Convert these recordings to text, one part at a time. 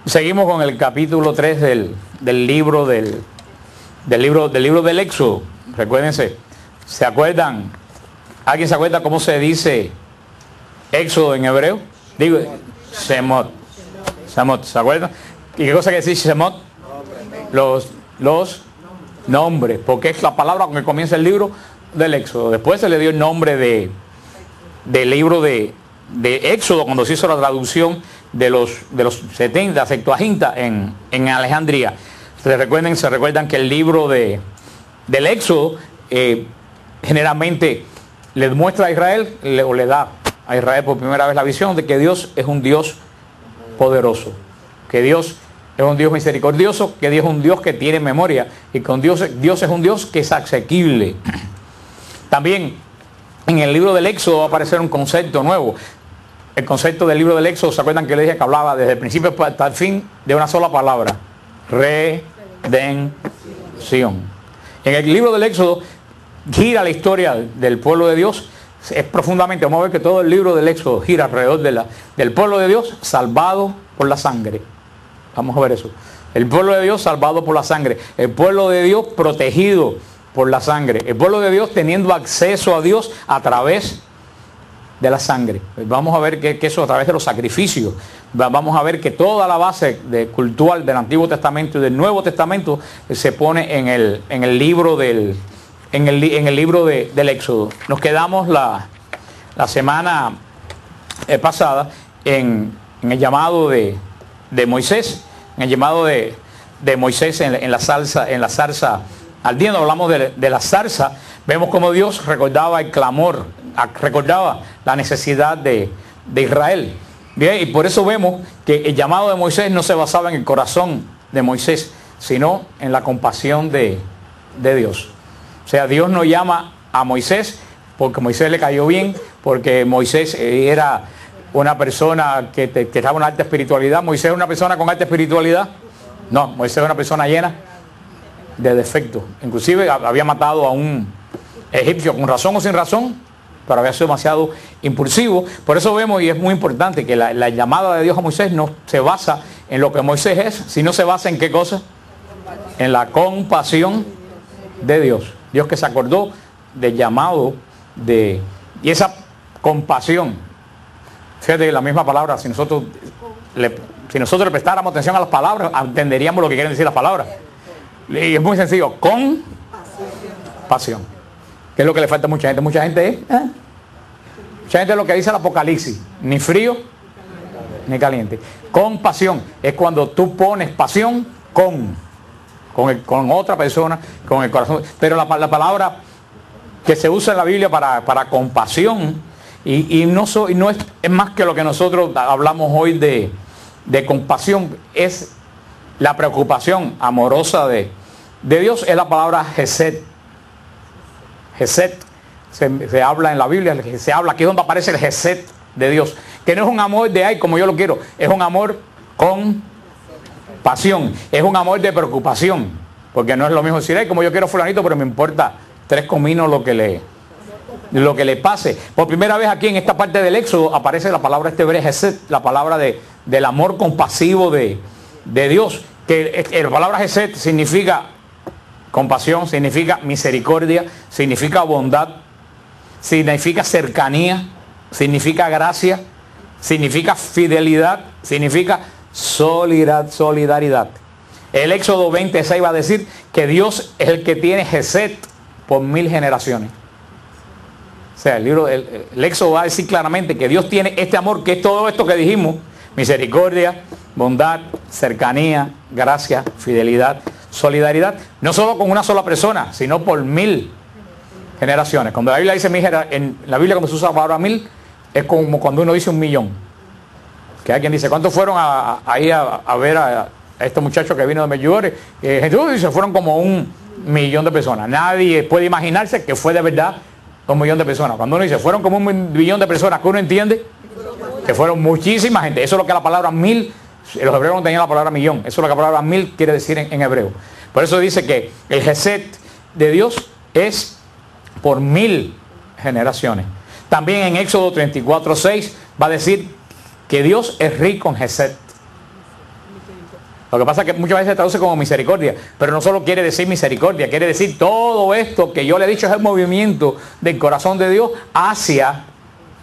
Seguimos con el capítulo 3 del libro del Éxodo. Recuérdense, ¿se acuerdan? ¿Alguien se acuerda cómo se dice Éxodo en hebreo? Digo, Shemot. Shemot, ¿se acuerdan? ¿Y qué cosa quiere decir Shemot? Los nombres, porque es la palabra con que comienza el libro del Éxodo. Después se le dio el nombre del libro de Éxodo cuando se hizo la traducción de los 70, Septuaginta en Alejandría. Se recuerdan que el libro del Éxodo generalmente le muestra a Israel, o le da a Israel por primera vez la visión de que Dios es un Dios poderoso, que Dios es un Dios misericordioso, que Dios es un Dios que tiene memoria y que Dios es un Dios que es asequible. También en el libro del Éxodo va a aparecer un concepto nuevo. El concepto del libro del Éxodo, ¿se acuerdan que le dije que hablaba desde el principio hasta el fin de una sola palabra? Redención. En el libro del Éxodo gira la historia del pueblo de Dios. Es profundamente, vamos a ver que todo el libro del Éxodo gira alrededor del pueblo de Dios salvado por la sangre. Vamos a ver eso. El pueblo de Dios salvado por la sangre. El pueblo de Dios protegido por la sangre. El pueblo de Dios teniendo acceso a Dios a través de la sangre. Vamos a ver que eso a través de los sacrificios. Vamos a ver que toda la base cultural del Antiguo Testamento y del Nuevo Testamento se pone en el libro del Éxodo. Nos quedamos la semana pasada en el llamado de Moisés, en el llamado de Moisés en la zarza ardiendo. Hablamos de la zarza. Vemos cómo Dios recordaba el clamor, recordaba la necesidad de Israel. Bien, y por eso vemos que el llamado de Moisés no se basaba en el corazón de Moisés, sino en la compasión de Dios. O sea, Dios no llama a Moisés porque Moisés le cayó bien, porque Moisés era una persona que estaba en una alta espiritualidad. ¿Moisés es una persona con alta espiritualidad? No, Moisés es una persona llena de defectos. Inclusive había matado a un egipcio con razón o sin razón, pero había sido demasiado impulsivo. Por eso vemos, y es muy importante, que la llamada de Dios a Moisés no se basa en lo que Moisés es, sino se basa en qué cosa? En la compasión de Dios. Dios que se acordó del llamado y esa compasión. Fíjate, la misma palabra, si nosotros le prestáramos atención a las palabras, entenderíamos lo que quieren decir las palabras. Y es muy sencillo, compasión. ¿Qué es lo que le falta a mucha gente? Mucha gente es lo que dice el Apocalipsis, ni frío ni caliente. Compasión es cuando tú pones pasión con otra persona, con el corazón. Pero la palabra que se usa en la Biblia para compasión y no es más que lo que nosotros hablamos hoy de compasión, es la preocupación amorosa de Dios, es la palabra Gesed. Gesed se habla en la Biblia, se habla aquí es donde aparece el Gesed de Dios, que no es un amor de ay como yo lo quiero, es un amor con pasión, es un amor de preocupación, porque no es lo mismo decir ay como yo quiero fulanito, pero me importa 3 cominos lo que le pase. Por primera vez aquí en esta parte del Éxodo aparece la palabra hebrea Gesed, la palabra del amor compasivo de Dios, que la palabra Gesed significa compasión, significa misericordia, significa bondad, significa cercanía, significa gracia, significa fidelidad, significa solidaridad. El Éxodo 26 va a decir que Dios es el que tiene Gesed por 1000 generaciones. O sea, el Éxodo va a decir claramente que Dios tiene este amor, que es todo esto que dijimos: misericordia, bondad, cercanía, gracia, fidelidad, solidaridad, no solo con una sola persona, sino por 1000 generaciones. Cuando la Biblia dice en la Biblia cuando se usa la palabra 1000, es como cuando uno dice 1.000.000. Que alguien dice, ¿cuántos fueron ahí a ver a este muchacho que vino de Medjugorje? Jesús dice, fueron como 1.000.000 de personas. Nadie puede imaginarse que fue de verdad 1.000.000 de personas. Cuando uno dice, fueron como 1.000.000 de personas, que uno entiende que fueron muchísima gente. Eso es lo que la palabra 1000, los hebreos no tenían la palabra millón, eso es lo que la palabra 1000 quiere decir en hebreo. Por eso dice que el Gesed de Dios es por 1000 generaciones. También en Éxodo 34:6 va a decir que Dios es rico en Gesed. Lo que pasa es que muchas veces se traduce como misericordia, pero no solo quiere decir misericordia, quiere decir todo esto que yo le he dicho es el movimiento del corazón de Dios hacia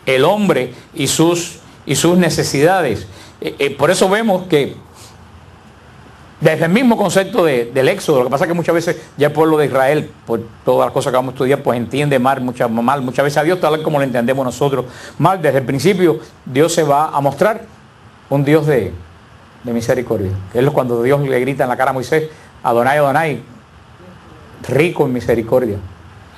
el hombre y sus necesidades. Por eso vemos que desde el mismo concepto del éxodo, lo que pasa es que muchas veces ya el pueblo de Israel, por todas las cosas que vamos a estudiar, pues entiende mal, muchas veces a Dios tal como lo entendemos nosotros mal. Desde el principio Dios se va a mostrar un Dios de misericordia. Es cuando Dios le grita en la cara a Moisés, Adonai, Adonai, rico en misericordia,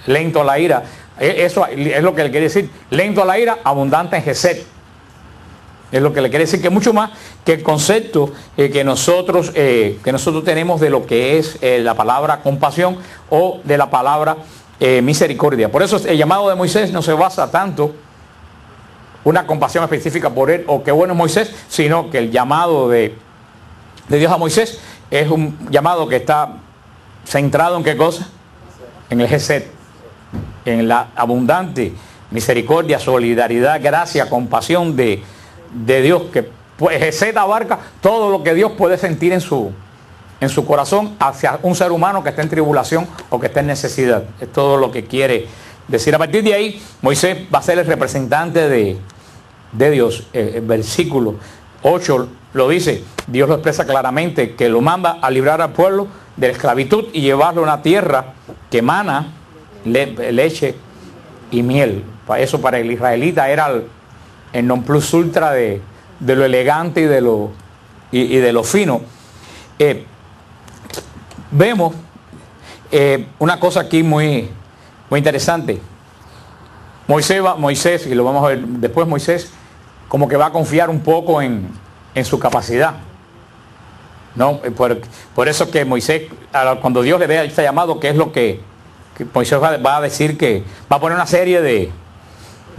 lento a la ira. Eso es lo que le quiere decir, lento a la ira, abundante en gesed. Es lo que le quiere decir, que es mucho más que el concepto que nosotros tenemos de lo que es la palabra compasión o de la palabra misericordia. Por eso el llamado de Moisés no se basa tanto una compasión específica por él o qué bueno es Moisés, sino que el llamado de Dios a Moisés es un llamado que está centrado en qué cosa, en el gesed, en la abundante misericordia, solidaridad, gracia, compasión de Dios, que pues gesed abarca todo lo que Dios puede sentir en su corazón hacia un ser humano que está en tribulación o que está en necesidad. Es todo lo que quiere decir. A partir de ahí, Moisés va a ser el representante de Dios. El versículo 8 lo dice, Dios lo expresa claramente, que lo manda a librar al pueblo de la esclavitud y llevarlo a una tierra que emana leche y miel. Eso para el israelita era el non plus ultra de lo elegante y de lo fino. Vemos una cosa aquí muy interesante. Moisés, y lo vamos a ver después, Moisés como que va a confiar un poco en su capacidad, ¿no? Por eso que Moisés, cuando Dios le vea este llamado, que es lo que Moisés va a decir, que va a poner una serie de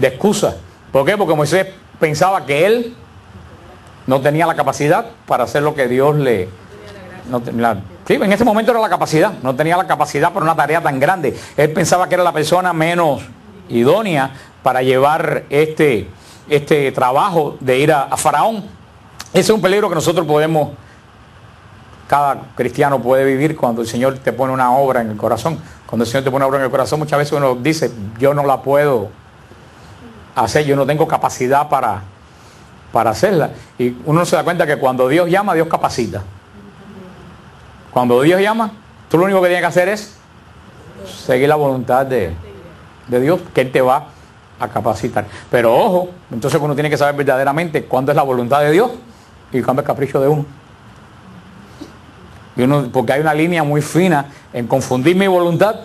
excusas. ¿Por qué? Porque Moisés pensaba que él no tenía la capacidad para hacer lo que Dios le... Sí, en ese momento era la capacidad, no tenía la capacidad para una tarea tan grande. Él pensaba que era la persona menos idónea para llevar este trabajo de ir a Faraón. Ese es un peligro que nosotros cada cristiano puede vivir cuando el Señor te pone una obra en el corazón. Cuando el Señor te pone una obra en el corazón, muchas veces uno dice, yo no la puedo hacer, yo no tengo capacidad para hacerla. Y uno se da cuenta que cuando Dios llama, Dios capacita. Cuando Dios llama, tú lo único que tienes que hacer es seguir la voluntad de Dios, que Él te va a capacitar. Pero ojo, entonces uno tiene que saber verdaderamente cuándo es la voluntad de Dios y cuándo es capricho de uno. Porque hay una línea muy fina en confundir mi voluntad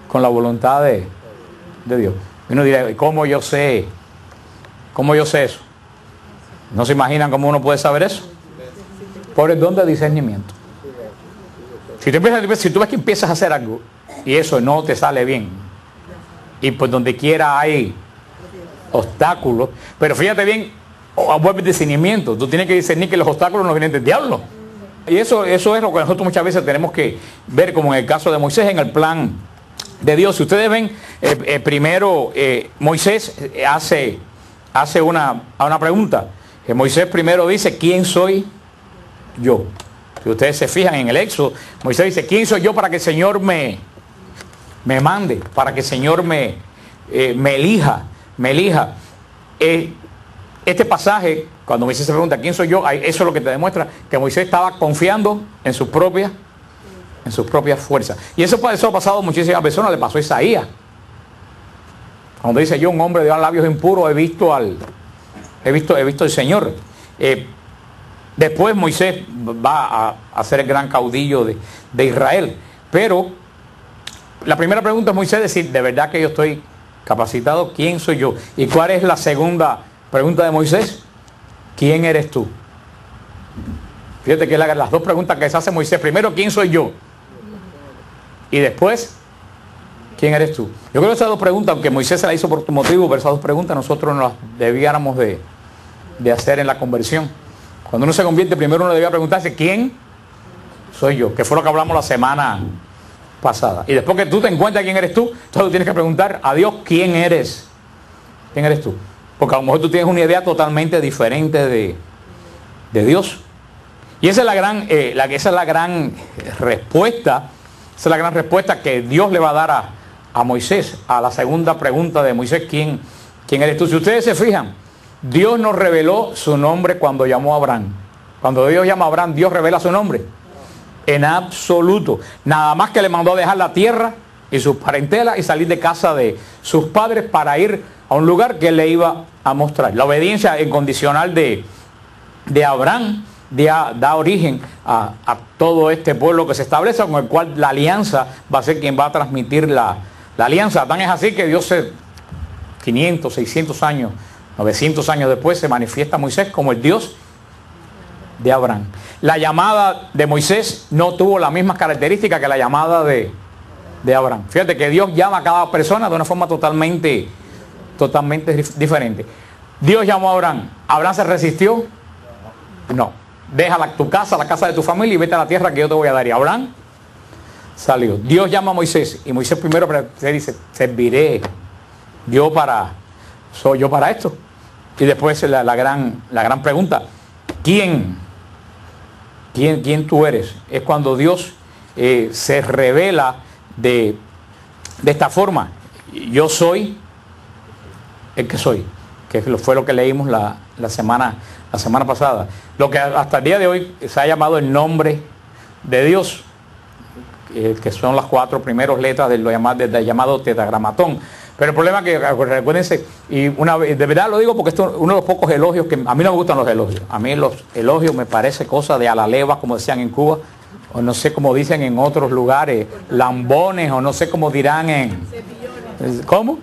con la voluntad de Dios. Y uno dirá, ¿cómo yo sé eso? ¿No se imaginan cómo uno puede saber eso? Por el don de discernimiento. Si tú ves que empiezas a hacer algo y eso no te sale bien, y por donde quiera hay obstáculos, pero fíjate bien, vuelve el discernimiento. Tú tienes que discernir que los obstáculos no vienen del diablo. Y eso es lo que nosotros muchas veces tenemos que ver, como en el caso de Moisés, en el plan de Dios. Si ustedes ven, primero Moisés hace una pregunta. Moisés primero dice, ¿quién soy yo? Si ustedes se fijan en el Éxodo, Moisés dice, ¿quién soy yo para que el Señor me mande? Para que el Señor me elija. Este pasaje, cuando Moisés se pregunta, ¿quién soy yo? Eso es lo que te demuestra que Moisés estaba confiando en sus propias fuerzas. Y eso ha pasado a muchísimas personas. Le pasó a Isaías. Cuando dice, yo, un hombre de labios impuros, he visto al Señor. Después Moisés va a ser el gran caudillo de Israel. Pero la primera pregunta es Moisés decir, ¿de verdad que yo estoy capacitado? ¿Quién soy yo? ¿Y cuál es la segunda pregunta de Moisés? ¿Quién eres tú? Fíjate que las dos preguntas que se hace Moisés. Primero, ¿quién soy yo? Y después, ¿quién eres tú? Yo creo que esas dos preguntas, aunque Moisés se las hizo por tu motivo, pero esas dos preguntas nosotros nos las debiéramos de hacer en la conversión. Cuando uno se convierte, primero uno debía preguntarse, ¿quién soy yo? Que fue lo que hablamos la semana pasada. Y después que tú te encuentras quién eres tú, entonces tú tienes que preguntar a Dios, ¿quién eres? ¿Quién eres tú? Porque a lo mejor tú tienes una idea totalmente diferente de Dios. Y esa es la gran respuesta. Esa es la gran respuesta que Dios le va a dar a Moisés, a la segunda pregunta de Moisés, ¿quién eres tú? Si ustedes se fijan, Dios nos reveló su nombre cuando llamó a Abraham. Cuando Dios llama a Abraham, Dios revela su nombre. En absoluto. Nada más que le mandó a dejar la tierra y sus parentelas y salir de casa de sus padres para ir a un lugar que él le iba a mostrar. La obediencia incondicional de Abraham da origen a todo este pueblo que se establece, con el cual la alianza va a ser quien va a transmitir la alianza. Tan es así que Dios 500, 600 años, 900 años después se manifiesta a Moisés como el Dios de Abraham. La llamada de Moisés no tuvo las mismas características que la llamada de Abraham. Fíjate que Dios llama a cada persona de una forma totalmente diferente. Dios llamó a Abraham. ¿Abraham se resistió? No. Deja tu casa, la casa de tu familia y vete a la tierra que yo te voy a dar. Y Abraham salió. Dios llama a Moisés y Moisés primero se dice, serviré soy yo para esto. Y después la gran pregunta, ¿quién tú eres? Es cuando Dios se revela de esta forma. Yo soy el que soy, que fue lo que leímos la semana pasada. Lo que hasta el día de hoy se ha llamado el nombre de Dios, que son las 4 primeras letras del llamado tetragramatón. Pero el problema es que, recuérdense, y de verdad lo digo porque esto es uno de los pocos elogios que a mí no me gustan los elogios. A mí los elogios me parece cosa de a la leva, como decían en Cuba, o no sé cómo dicen en otros lugares, lambones, o no sé cómo dirán en... ¿Cómo?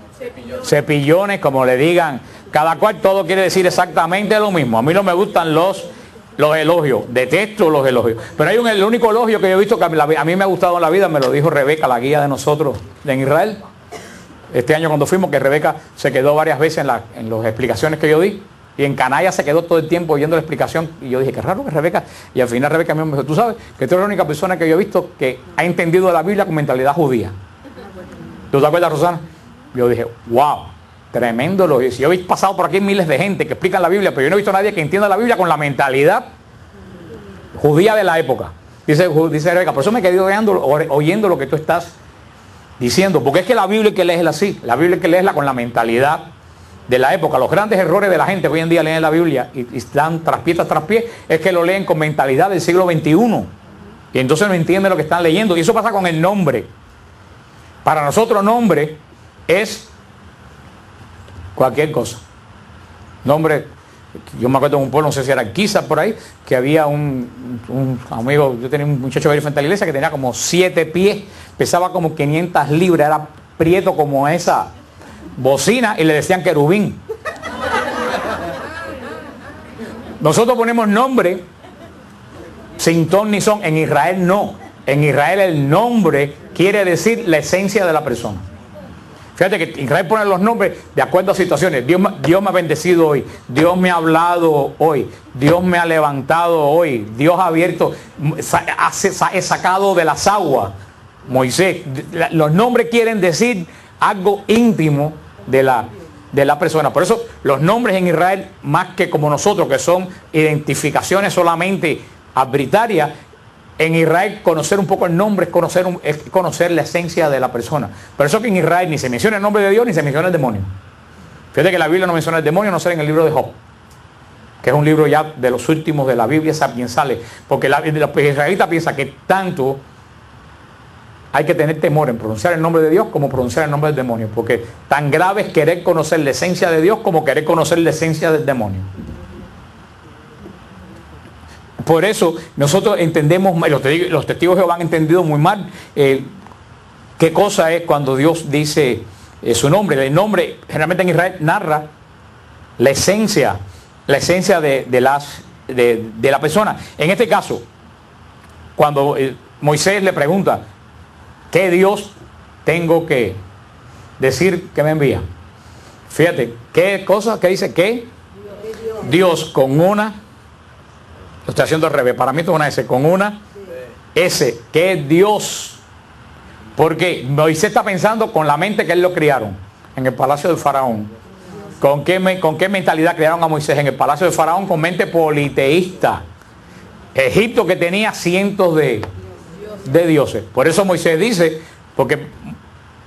Cepillones, como le digan. Cada cual todo quiere decir exactamente lo mismo. A mí no me gustan los elogios, detesto los elogios. Pero hay el único elogio que yo he visto que a mí me ha gustado en la vida, me lo dijo Rebeca, la guía de nosotros en Israel. Este año cuando fuimos, que Rebeca se quedó varias veces en las explicaciones que yo di. Y en Canalla se quedó todo el tiempo oyendo la explicación. Y yo dije, qué raro que Rebeca. Y al final Rebeca me dijo, tú sabes que tú eres la única persona que yo he visto que ha entendido la Biblia con mentalidad judía. ¿Tú te acuerdas, Rosana? Yo dije, wow, tremendo elogio. Si yo he pasado por aquí miles de gente que explican la Biblia, pero yo no he visto a nadie que entienda la Biblia con la mentalidad judía de la época. Dice Rebeca, por eso me he quedado oyendo lo que tú estás diciendo, porque es que la Biblia hay que leerla así, la Biblia hay que leerla con la mentalidad de la época. Los grandes errores de la gente que hoy en día leen la Biblia y están tras pie, es que lo leen con mentalidad del siglo XXI, y entonces no entienden lo que están leyendo. Y eso pasa con el nombre. Para nosotros nombre es cualquier cosa. Nombre, yo me acuerdo de un pueblo, no sé si era Quizá por ahí, que había un amigo, yo tenía un muchacho frente a la iglesia que tenía como 7 pies, pesaba como 500 libras, era prieto como esa bocina y le decían querubín. Nosotros ponemos nombre sin ton ni son. En Israel no. En Israel el nombre quiere decir la esencia de la persona. Fíjate que Israel pone los nombres de acuerdo a situaciones. Dios me ha bendecido hoy. Dios me ha hablado hoy. Dios me ha levantado hoy. Dios ha abierto, he sacado de las aguas. Moisés. Los nombres quieren decir algo íntimo de la persona. Por eso los nombres en Israel, más que como nosotros, que son identificaciones solamente arbitrarias, en Israel conocer un poco el nombre es conocer la esencia de la persona. Por eso que en Israel ni se menciona el nombre de Dios ni se menciona el demonio. Fíjate que la Biblia no menciona el demonio, no sale en el libro de Job, que es un libro ya de los últimos de la Biblia sapiensales, porque los israelitas piensan que tanto hay que tener temor en pronunciar el nombre de Dios como pronunciar el nombre del demonio, porque tan grave es querer conocer la esencia de Dios como querer conocer la esencia del demonio. Por eso nosotros entendemos, los testigos de Jehová han entendido muy mal qué cosa es cuando Dios dice su nombre. El nombre generalmente en Israel narra la esencia de la persona. En este caso, cuando Moisés le pregunta, ¿qué Dios tengo que decir que me envía? Fíjate, ¿qué cosa? ¿Qué dice? ¿Qué? Dios con una... Lo estoy haciendo al revés. Para mí esto es una S. Con una S. ¿Qué Dios? Porque Moisés está pensando con la mente que él lo criaron en el palacio del faraón. ¿Con qué mentalidad criaron a Moisés en el palacio del faraón? Con mente politeísta. Egipto que tenía cientos de dioses. Por eso Moisés dice, porque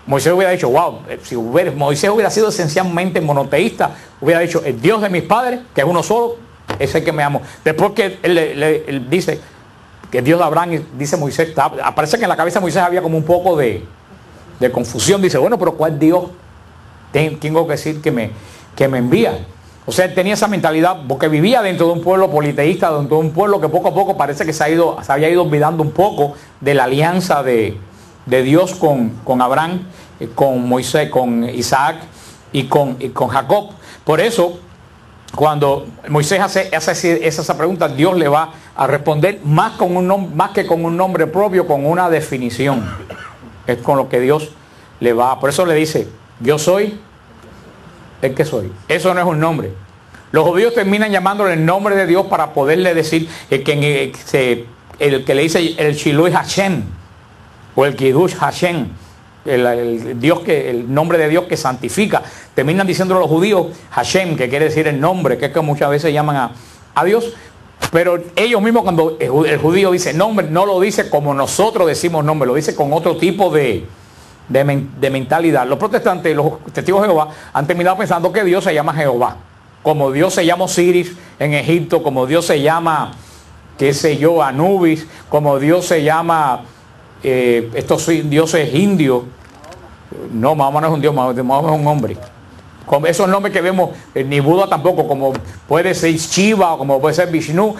Moisés hubiera dicho, wow, si Moisés hubiera sido esencialmente monoteísta, hubiera dicho, el Dios de mis padres, que es uno solo, es el que me amó. Después que él dice que Dios de Abraham, dice Moisés, aparece que en la cabeza de Moisés había como un poco de confusión. Dice, bueno, pero ¿cuál Dios tengo que decir que me envía? O sea, él tenía esa mentalidad porque vivía dentro de un pueblo politeísta, dentro de un pueblo que poco a poco parece que se había ido olvidando un poco de la alianza de Dios con Abraham, con Moisés, con Isaac y con Jacob. Por eso, cuando Moisés hace esa pregunta, Dios le va a responder más que con un nombre propio, con una definición. Es con lo que Dios le va. Por eso le dice, yo soy el que soy. Eso no es un nombre. Los judíos terminan llamándole el nombre de Dios para poderle decir el que le dice el Shiloh Hashem o el Kiddush Hashem, el nombre de Dios que santifica. Terminan diciendo los judíos Hashem, que quiere decir el nombre, que es que muchas veces llaman a Dios. Pero ellos mismos, cuando el judío dice nombre, no lo dice como nosotros decimos nombre, lo dice con otro tipo de mentalidad. Los protestantes, los testigos de Jehová, han terminado pensando que Dios se llama Jehová, como Dios se llama Osiris en Egipto, como Dios se llama, qué sé yo, Anubis, como Dios se llama estos dioses indios. No, Mahoma no es un dios, Mahoma es un hombre. Con esos nombres que vemos, ni Buda tampoco, como puede ser Shiva o como puede ser Vishnu.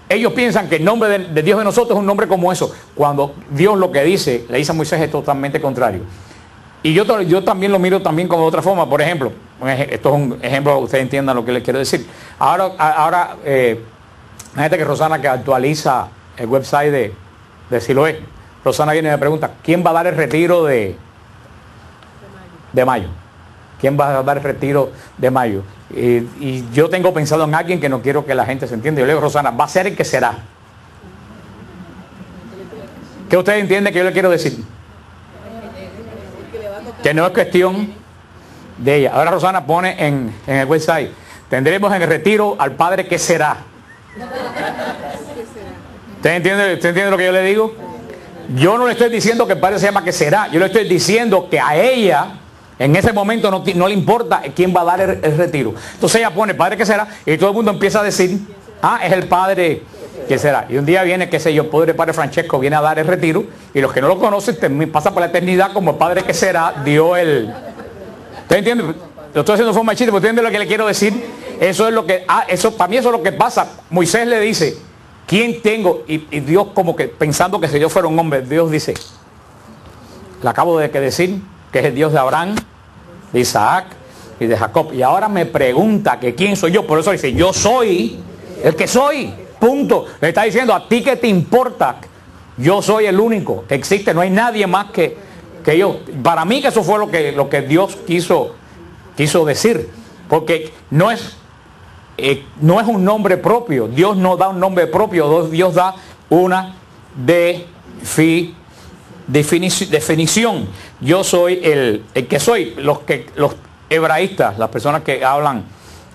Ellos piensan que el nombre de Dios de nosotros es un nombre como eso, cuando Dios lo que dice, le dice a Moisés, es totalmente contrario. Y yo también lo miro también como de otra forma. Por ejemplo, esto es un ejemplo para que ustedes entiendan lo que les quiero decir. Ahora gente que Rosana, que actualiza el website de Siloé, Rosana viene y me pregunta, ¿quién va a dar el retiro de mayo? ¿Quién va a dar el retiro de mayo? Y yo tengo pensado en alguien que no quiero que la gente se entienda. Yo le digo, Rosana, va a ser el que será. ¿Qué usted entiende que yo le quiero decir? Que no es cuestión de ella. Ahora Rosana pone en el website, tendremos en el retiro al padre que será. ¿Usted entiende lo que yo le digo? Yo no le estoy diciendo que el padre se llama que será. Yo le estoy diciendo que a ella en ese momento no le importa quién va a dar el retiro. Entonces ella pone padre que será y todo el mundo empieza a decir, es el padre que será. Y un día viene, qué sé yo, padre Francesco viene a dar el retiro y los que no lo conocen pasa por la eternidad como el padre que será dio el... ¿Usted entiende? Lo estoy haciendo forma de chiste, pero ¿entiende lo que le quiero decir? Eso es lo que... para mí eso es lo que pasa. Moisés le dice, ¿quién tengo? Y Dios como que pensando que si yo fuera un hombre, Dios dice, le acabo de decir que es el Dios de Abraham, de Isaac y de Jacob. Y ahora me pregunta que quién soy yo. Por eso dice, yo soy el que soy. Punto. Le está diciendo, a ti que te importa. Yo soy el único que existe. No hay nadie más que yo. Para mí que eso fue lo que Dios quiso decir. Porque no es un nombre propio. Dios no da un nombre propio. Dios da una definición. Yo soy el que soy. Los hebraístas, las personas que hablan,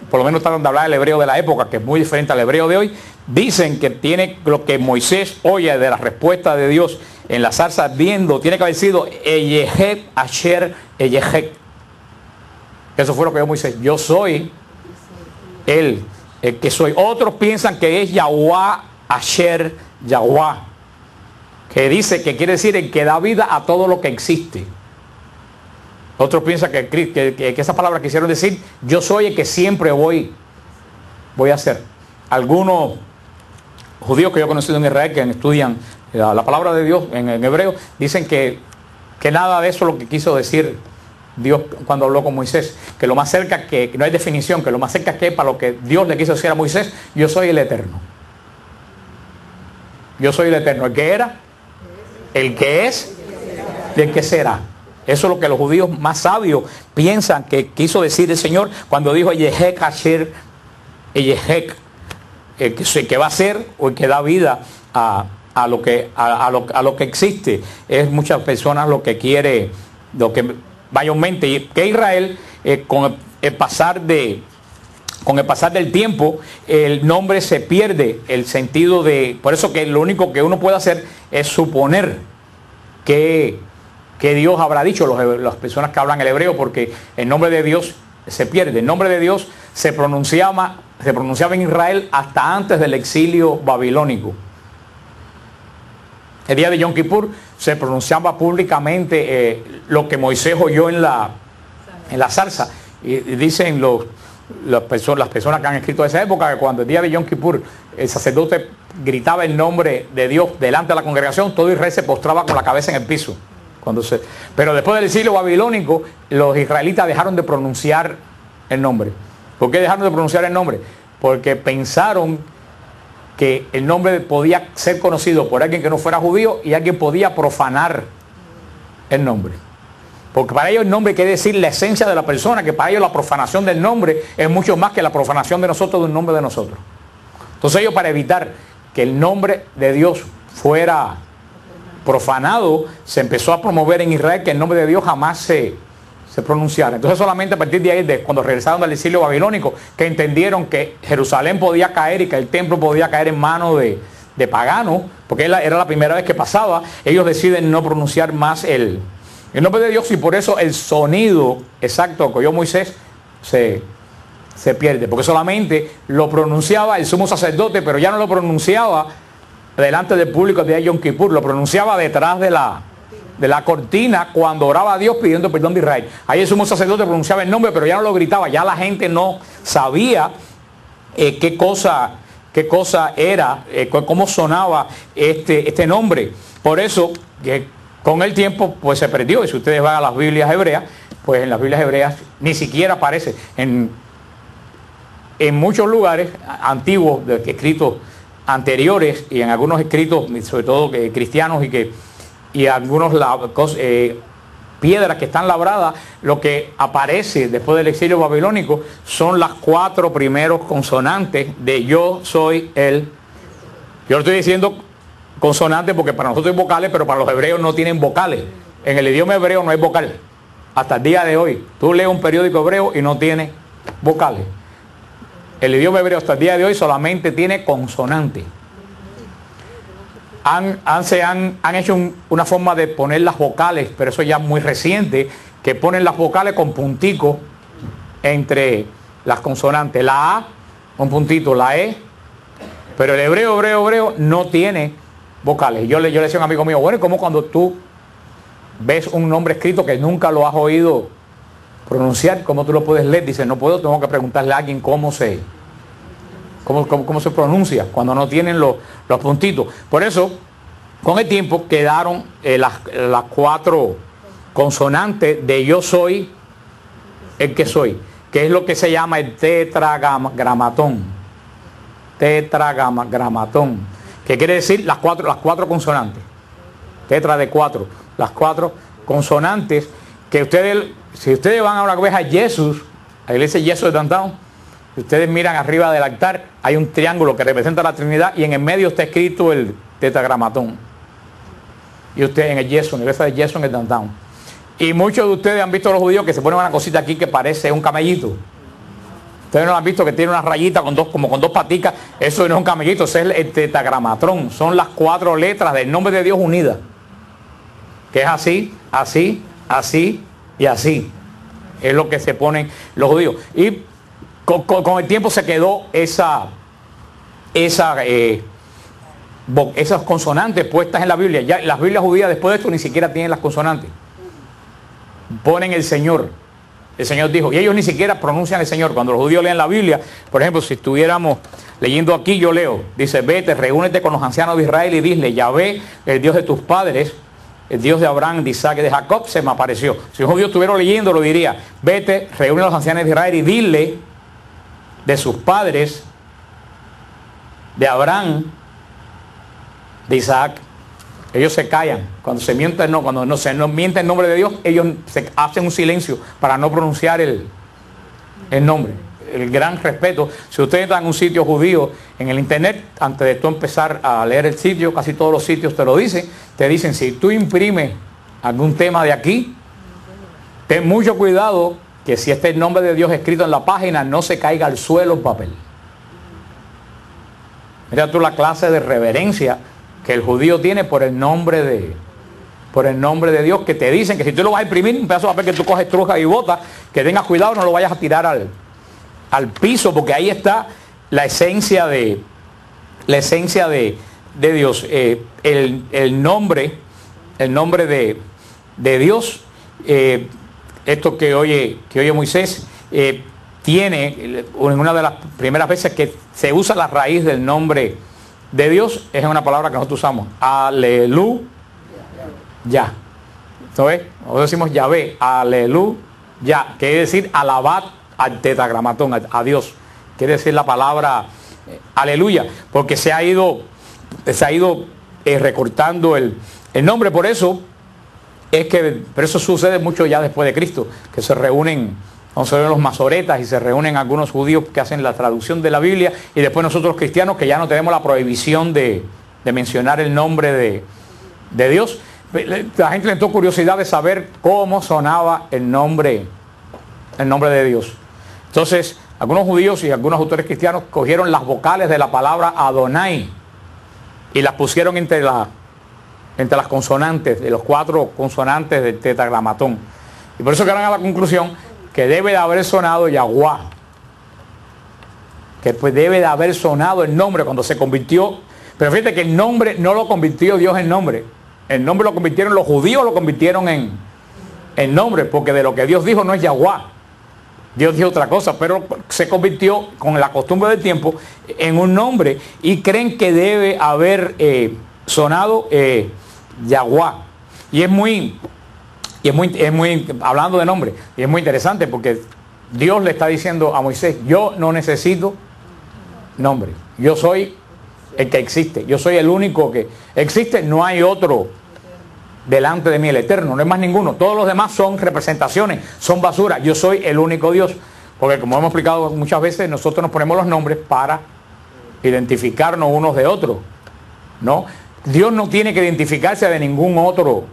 por lo menos tratan de hablar el hebreo de la época, que es muy diferente al hebreo de hoy, dicen que tiene lo que Moisés oye de la respuesta de Dios en la zarza ardiendo, tiene que haber sido Eyehek Asher Eyehek. Eso fue lo que dijo Moisés. Yo soy el que soy. Otros piensan que es Yahweh Asher Yahweh, que dice, que quiere decir el que da vida a todo lo que existe. Otros piensan que esa palabra quisieron decir, yo soy el que siempre voy a ser. Algunos judíos que yo he conocido en Israel, que estudian la palabra de Dios en hebreo, dicen que nada de eso es lo que quiso decir Dios cuando habló con Moisés. Que lo más cerca, que no hay definición, que lo más cerca que para lo que Dios le quiso decir a Moisés, yo soy el eterno. Yo soy el eterno, el que era, el que es y el que será. Eso es lo que los judíos más sabios piensan que quiso decir el Señor cuando dijo Eyehek Asher Eyehek, que va a ser o el que da vida a lo que existe. Es muchas personas lo que quiere, lo que mayormente, que Israel con el pasar de con el pasar del tiempo, el nombre se pierde el sentido de... Por eso que lo único que uno puede hacer es suponer que Dios habrá dicho, las personas que hablan el hebreo, porque el nombre de Dios se pierde. El nombre de Dios se pronunciaba en Israel hasta antes del exilio babilónico. El día de Yom Kippur se pronunciaba públicamente lo que Moisés oyó en la zarza. Y dicen las personas que han escrito de esa época que cuando el día de Yom Kippur el sacerdote gritaba el nombre de Dios delante de la congregación, todo Israel se postraba con la cabeza en el piso. Pero después del exilio babilónico, los israelitas dejaron de pronunciar el nombre. ¿Por qué dejaron de pronunciar el nombre? Porque pensaron que el nombre podía ser conocido por alguien que no fuera judío y alguien podía profanar el nombre. Porque para ellos el nombre quiere decir la esencia de la persona, que para ellos la profanación del nombre es mucho más que la profanación de nosotros de un nombre de nosotros. Entonces ellos, para evitar que el nombre de Dios fuera profanado, se empezó a promover en Israel que el nombre de Dios jamás se pronunciara. Entonces solamente a partir de ahí, cuando regresaron del exilio babilónico, que entendieron que Jerusalén podía caer y que el templo podía caer en manos de paganos, porque era la primera vez que pasaba, ellos deciden no pronunciar más el nombre de Dios, y por eso el sonido exacto que oyó Moisés se pierde, porque solamente lo pronunciaba el sumo sacerdote, pero ya no lo pronunciaba delante del público de Yom Kippur, lo pronunciaba detrás de la cortina cuando oraba a Dios pidiendo perdón de Israel. Ahí el sumo sacerdote pronunciaba el nombre, pero ya no lo gritaba, ya la gente no sabía qué cosa era, cómo sonaba este nombre. Por eso que con el tiempo pues se perdió, y si ustedes van a las Biblias hebreas, pues en las Biblias hebreas ni siquiera aparece. En muchos lugares antiguos, escritos anteriores, y en algunos escritos, sobre todo cristianos, y algunos piedras que están labradas, lo que aparece después del exilio babilónico son las 4 primeros consonantes de yo soy él. Yo lo estoy diciendo consonantes porque para nosotros hay vocales, pero para los hebreos no tienen vocales. En el idioma hebreo no hay vocal. Hasta el día de hoy, tú lees un periódico hebreo y no tiene vocales. El idioma hebreo hasta el día de hoy solamente tiene consonantes. Han hecho una forma de poner las vocales, pero eso ya es muy reciente, que ponen las vocales con punticos entre las consonantes. La A, un puntito, la E, pero el hebreo no tiene vocales. Yo le decía a un amigo mío, bueno, como cuando tú ves un nombre escrito que nunca lo has oído pronunciar, ¿cómo tú lo puedes leer? Dice, no puedo, tengo que preguntarle a alguien cómo se pronuncia cuando no tienen los puntitos. Por eso, con el tiempo quedaron las 4 consonantes de yo soy el que soy, que es lo que se llama el tetragramatón. Tetragramatón, que quiere decir las cuatro consonantes. Tetra de 4, las 4 consonantes que si ustedes van a una vez a Jesús, a la iglesia Jesús de Downtown, ustedes miran arriba del altar, hay un triángulo que representa la Trinidad y en el medio está escrito el tetragramatón. Y ustedes en el Jesús, en la iglesia de Jesús en el Downtown. Y muchos de ustedes han visto a los judíos que se ponen una cosita aquí que parece un camellito. Ustedes no lo han visto, que tiene una rayita con dos paticas. Eso no es un camellito, eso es el tetragramatón. Son las 4 letras del nombre de Dios unidas. Que es así, así, así y así. Es lo que se ponen los judíos. Y con el tiempo se quedó esas consonantes puestas en la Biblia. Ya las Biblias judías después de esto ni siquiera tienen las consonantes. Ponen el Señor. El Señor dijo, y ellos ni siquiera pronuncian el Señor. Cuando los judíos leen la Biblia, por ejemplo, si estuviéramos leyendo aquí, yo leo, dice, vete, reúnete con los ancianos de Israel y dile, Yahvé, el Dios de tus padres, el Dios de Abraham, de Isaac y de Jacob, se me apareció. Si un judío estuviera leyendo, lo diría, vete, reúne a los ancianos de Israel y dile de sus padres, de Abraham, de Isaac. Ellos se callan. Cuando se miente, cuando se miente el nombre de Dios, ellos se hacen un silencio para no pronunciar el nombre. El gran respeto. Si ustedes están en un sitio judío en el internet, antes de tú empezar a leer el sitio, casi todos los sitios te lo dicen, te dicen, si tú imprimes algún tema de aquí, ten mucho cuidado que si este es el nombre de Dios escrito en la página, no se caiga al suelo el papel. Mira tú la clase de reverencia que el judío tiene por el nombre de Dios, que te dicen que si tú lo vas a imprimir, un pedazo de papel que tú coges, trujas y botas, que tengas cuidado, no lo vayas a tirar al piso, porque ahí está la esencia de Dios. El nombre de Dios, esto que oye Moisés, tiene en una de las primeras veces que se usa la raíz del nombre de Dios, es una palabra que nosotros usamos, aleluya. ¿Sabes? Nosotros decimos Yahvé, aleluya, quiere decir alabad al tetragramatón, a Dios. Quiere decir la palabra aleluya, porque se ha ido recortando el nombre. Por eso es que, pero eso sucede mucho ya después de Cristo, que se reúnen, vamos a ver, los masoretas, y se reúnen algunos judíos que hacen la traducción de la Biblia, y después nosotros los cristianos, que ya no tenemos la prohibición de mencionar el nombre de Dios. La gente le entró curiosidad de saber cómo sonaba el nombre de Dios. Entonces, algunos judíos y algunos autores cristianos cogieron las vocales de la palabra Adonai y las pusieron entre las consonantes, de los 4 consonantes del tetragramatón. Y por eso llegaron a la conclusión que debe de haber sonado Yahuwah, que pues debe de haber sonado el nombre cuando se convirtió. Pero fíjate que el nombre no lo convirtió Dios en nombre. El nombre lo convirtieron los judíos, lo convirtieron en nombre, porque de lo que Dios dijo no es Yahuwah. Dios dijo otra cosa, pero se convirtió con la costumbre del tiempo en un nombre, y creen que debe haber sonado Yahuwah. Y es muy, hablando de nombre, y es muy interesante porque Dios le está diciendo a Moisés: yo no necesito nombre, yo soy el que existe, yo soy el único que existe, no hay otro delante de mí, el eterno, no hay más ninguno. Todos los demás son representaciones, son basura. Yo soy el único Dios. Porque como hemos explicado muchas veces, nosotros nos ponemos los nombres para identificarnos unos de otros, ¿no? Dios no tiene que identificarse de ningún otro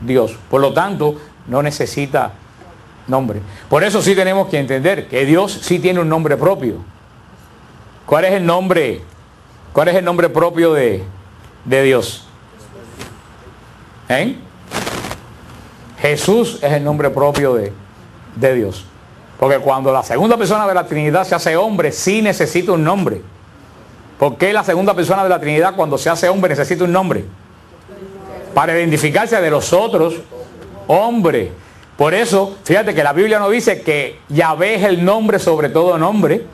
Dios. Por lo tanto, no necesita nombre. Por eso sí tenemos que entender que Dios sí tiene un nombre propio. ¿Cuál es el nombre propio de Dios? Jesús es el nombre propio de Dios. Porque cuando la segunda persona de la Trinidad se hace hombre, sí necesita un nombre. ¿Por qué la segunda persona de la Trinidad, cuando se hace hombre, necesita un nombre? Para identificarse de los otros hombres. Por eso, fíjate que la Biblia nos dice que Yahvé es el nombre sobre todo nombre.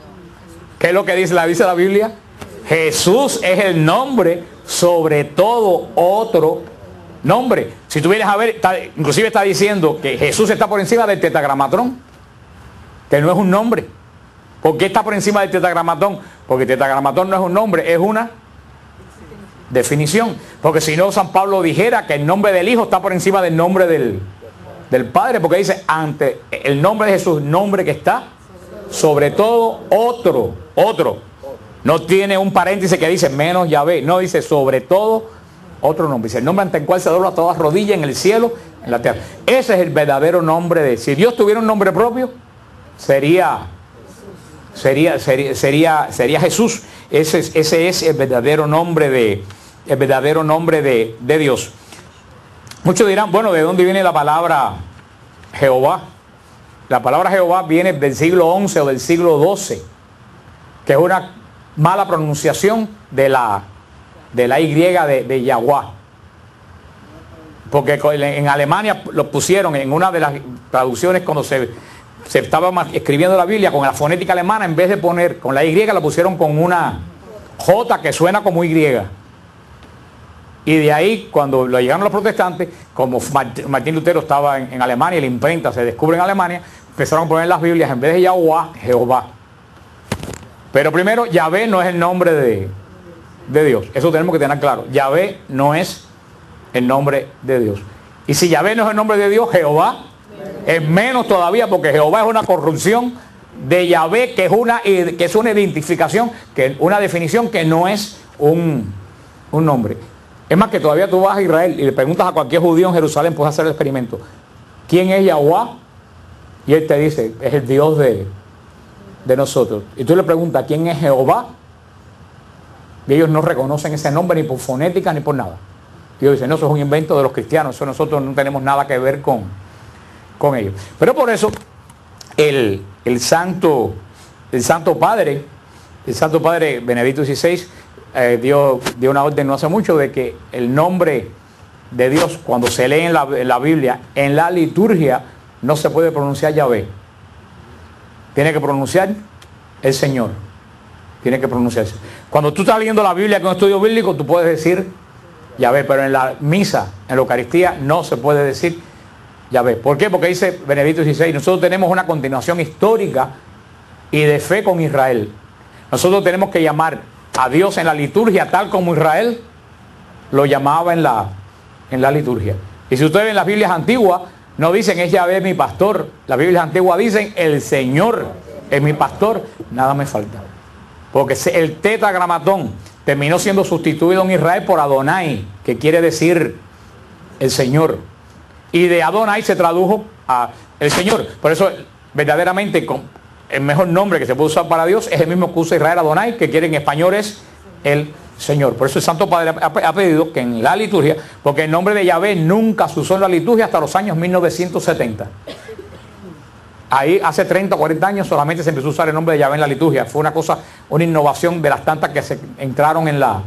¿Qué es lo que dice la Biblia? Jesús es el nombre sobre todo otro nombre. Si tú vienes a ver, inclusive está diciendo que Jesús está por encima del tetragramatón, que no es un nombre. ¿Por qué está por encima del tetragramatón? Porque el tetragramatón no es un nombre, es una definición. Porque si no, San Pablo dijera que el nombre del Hijo está por encima del nombre del Padre, porque dice ante el nombre de Jesús, nombre que está sobre todo otro. No tiene un paréntesis que dice menos Yahvé, no, dice sobre todo otro nombre. Dice el nombre ante el cual se dobla toda rodilla en el cielo, en la tierra. Ese es el verdadero nombre de... Si Dios tuviera un nombre propio, sería Jesús. Ese es el verdadero nombre de Dios. Muchos dirán, bueno, ¿de dónde viene la palabra Jehová? La palabra Jehová viene del siglo XI o del siglo XII, que es una mala pronunciación de la Y de Yahuwah. Porque en Alemania lo pusieron en una de las traducciones cuando se estaba escribiendo la Biblia con la fonética alemana, en vez de poner con la Y, la pusieron con una J que suena como Y. Y de ahí, cuando lo llegaron los protestantes, como Martín Lutero estaba en Alemania y la imprenta se descubre en Alemania, empezaron a poner las Biblias, en vez de Yahuwah, Jehová. Pero primero, Yahvé no es el nombre de Dios. Eso tenemos que tener claro. Yahvé no es el nombre de Dios. Y si Yahvé no es el nombre de Dios, Jehová es menos todavía, porque Jehová es una corrupción de Yahvé, que es una identificación, que una definición que no es un nombre. Es más, que todavía tú vas a Israel y le preguntas a cualquier judío en Jerusalén, puedes hacer el experimento. ¿Quién es Yahuwah? Y Él te dice, es el Dios de nosotros. Y tú le preguntas, ¿quién es Jehová? Y ellos no reconocen ese nombre ni por fonética ni por nada. Y ellos dicen, no, eso es un invento de los cristianos, eso nosotros no tenemos nada que ver con ellos. Pero por eso el Santo Padre Benedicto XVI dio una orden no hace mucho de que el nombre de Dios, cuando se lee en la Biblia, en la liturgia, no se puede pronunciar Yahvé. Tiene que pronunciar el Señor. Tiene que pronunciarse. Cuando tú estás leyendo la Biblia con estudio bíblico, tú puedes decir Yahvé, pero en la misa, en la Eucaristía, no se puede decir Yahvé. ¿Por qué? Porque dice Benedicto XVI, nosotros tenemos una continuación histórica y de fe con Israel. Nosotros tenemos que llamar a Dios en la liturgia tal como Israel lo llamaba en la liturgia. Y si ustedes ven las Biblias antiguas, no dicen es Yahvé mi pastor. Las Biblias antiguas dicen el Señor es mi pastor, nada me falta. Porque el tetragramatón terminó siendo sustituido en Israel por Adonai, que quiere decir el Señor. Y de Adonai se tradujo a el Señor. Por eso verdaderamente el mejor nombre que se puede usar para Dios es el mismo que usa Israel, Adonai, que quiere en español es el Señor. Por eso el Santo Padre ha pedido que en la liturgia, porque el nombre de Yahvé nunca se usó en la liturgia hasta los años 1970. Ahí hace 30 o 40 años solamente se empezó a usar el nombre de Yahvé en la liturgia. Fue una innovación de las tantas que se entraron en la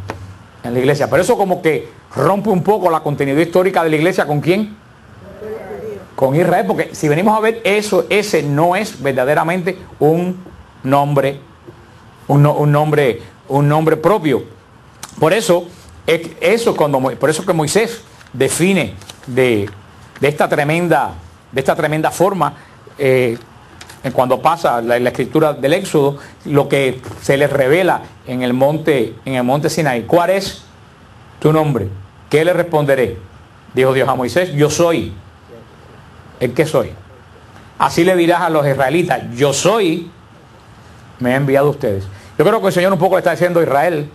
iglesia. Pero eso como que rompe un poco la continuidad histórica de la iglesia. ¿Con quién? Con Israel. Porque si venimos a ver eso, ese no es verdaderamente un nombre propio. Por eso que Moisés define de esta tremenda forma, cuando pasa la escritura del Éxodo, lo que se les revela en el monte Sinaí. ¿Cuál es tu nombre? ¿Qué le responderé? Dijo Dios a Moisés, yo soy el que soy. Así le dirás a los israelitas, yo soy, me he enviado a ustedes. Yo creo que el Señor un poco le está diciendo a Israel,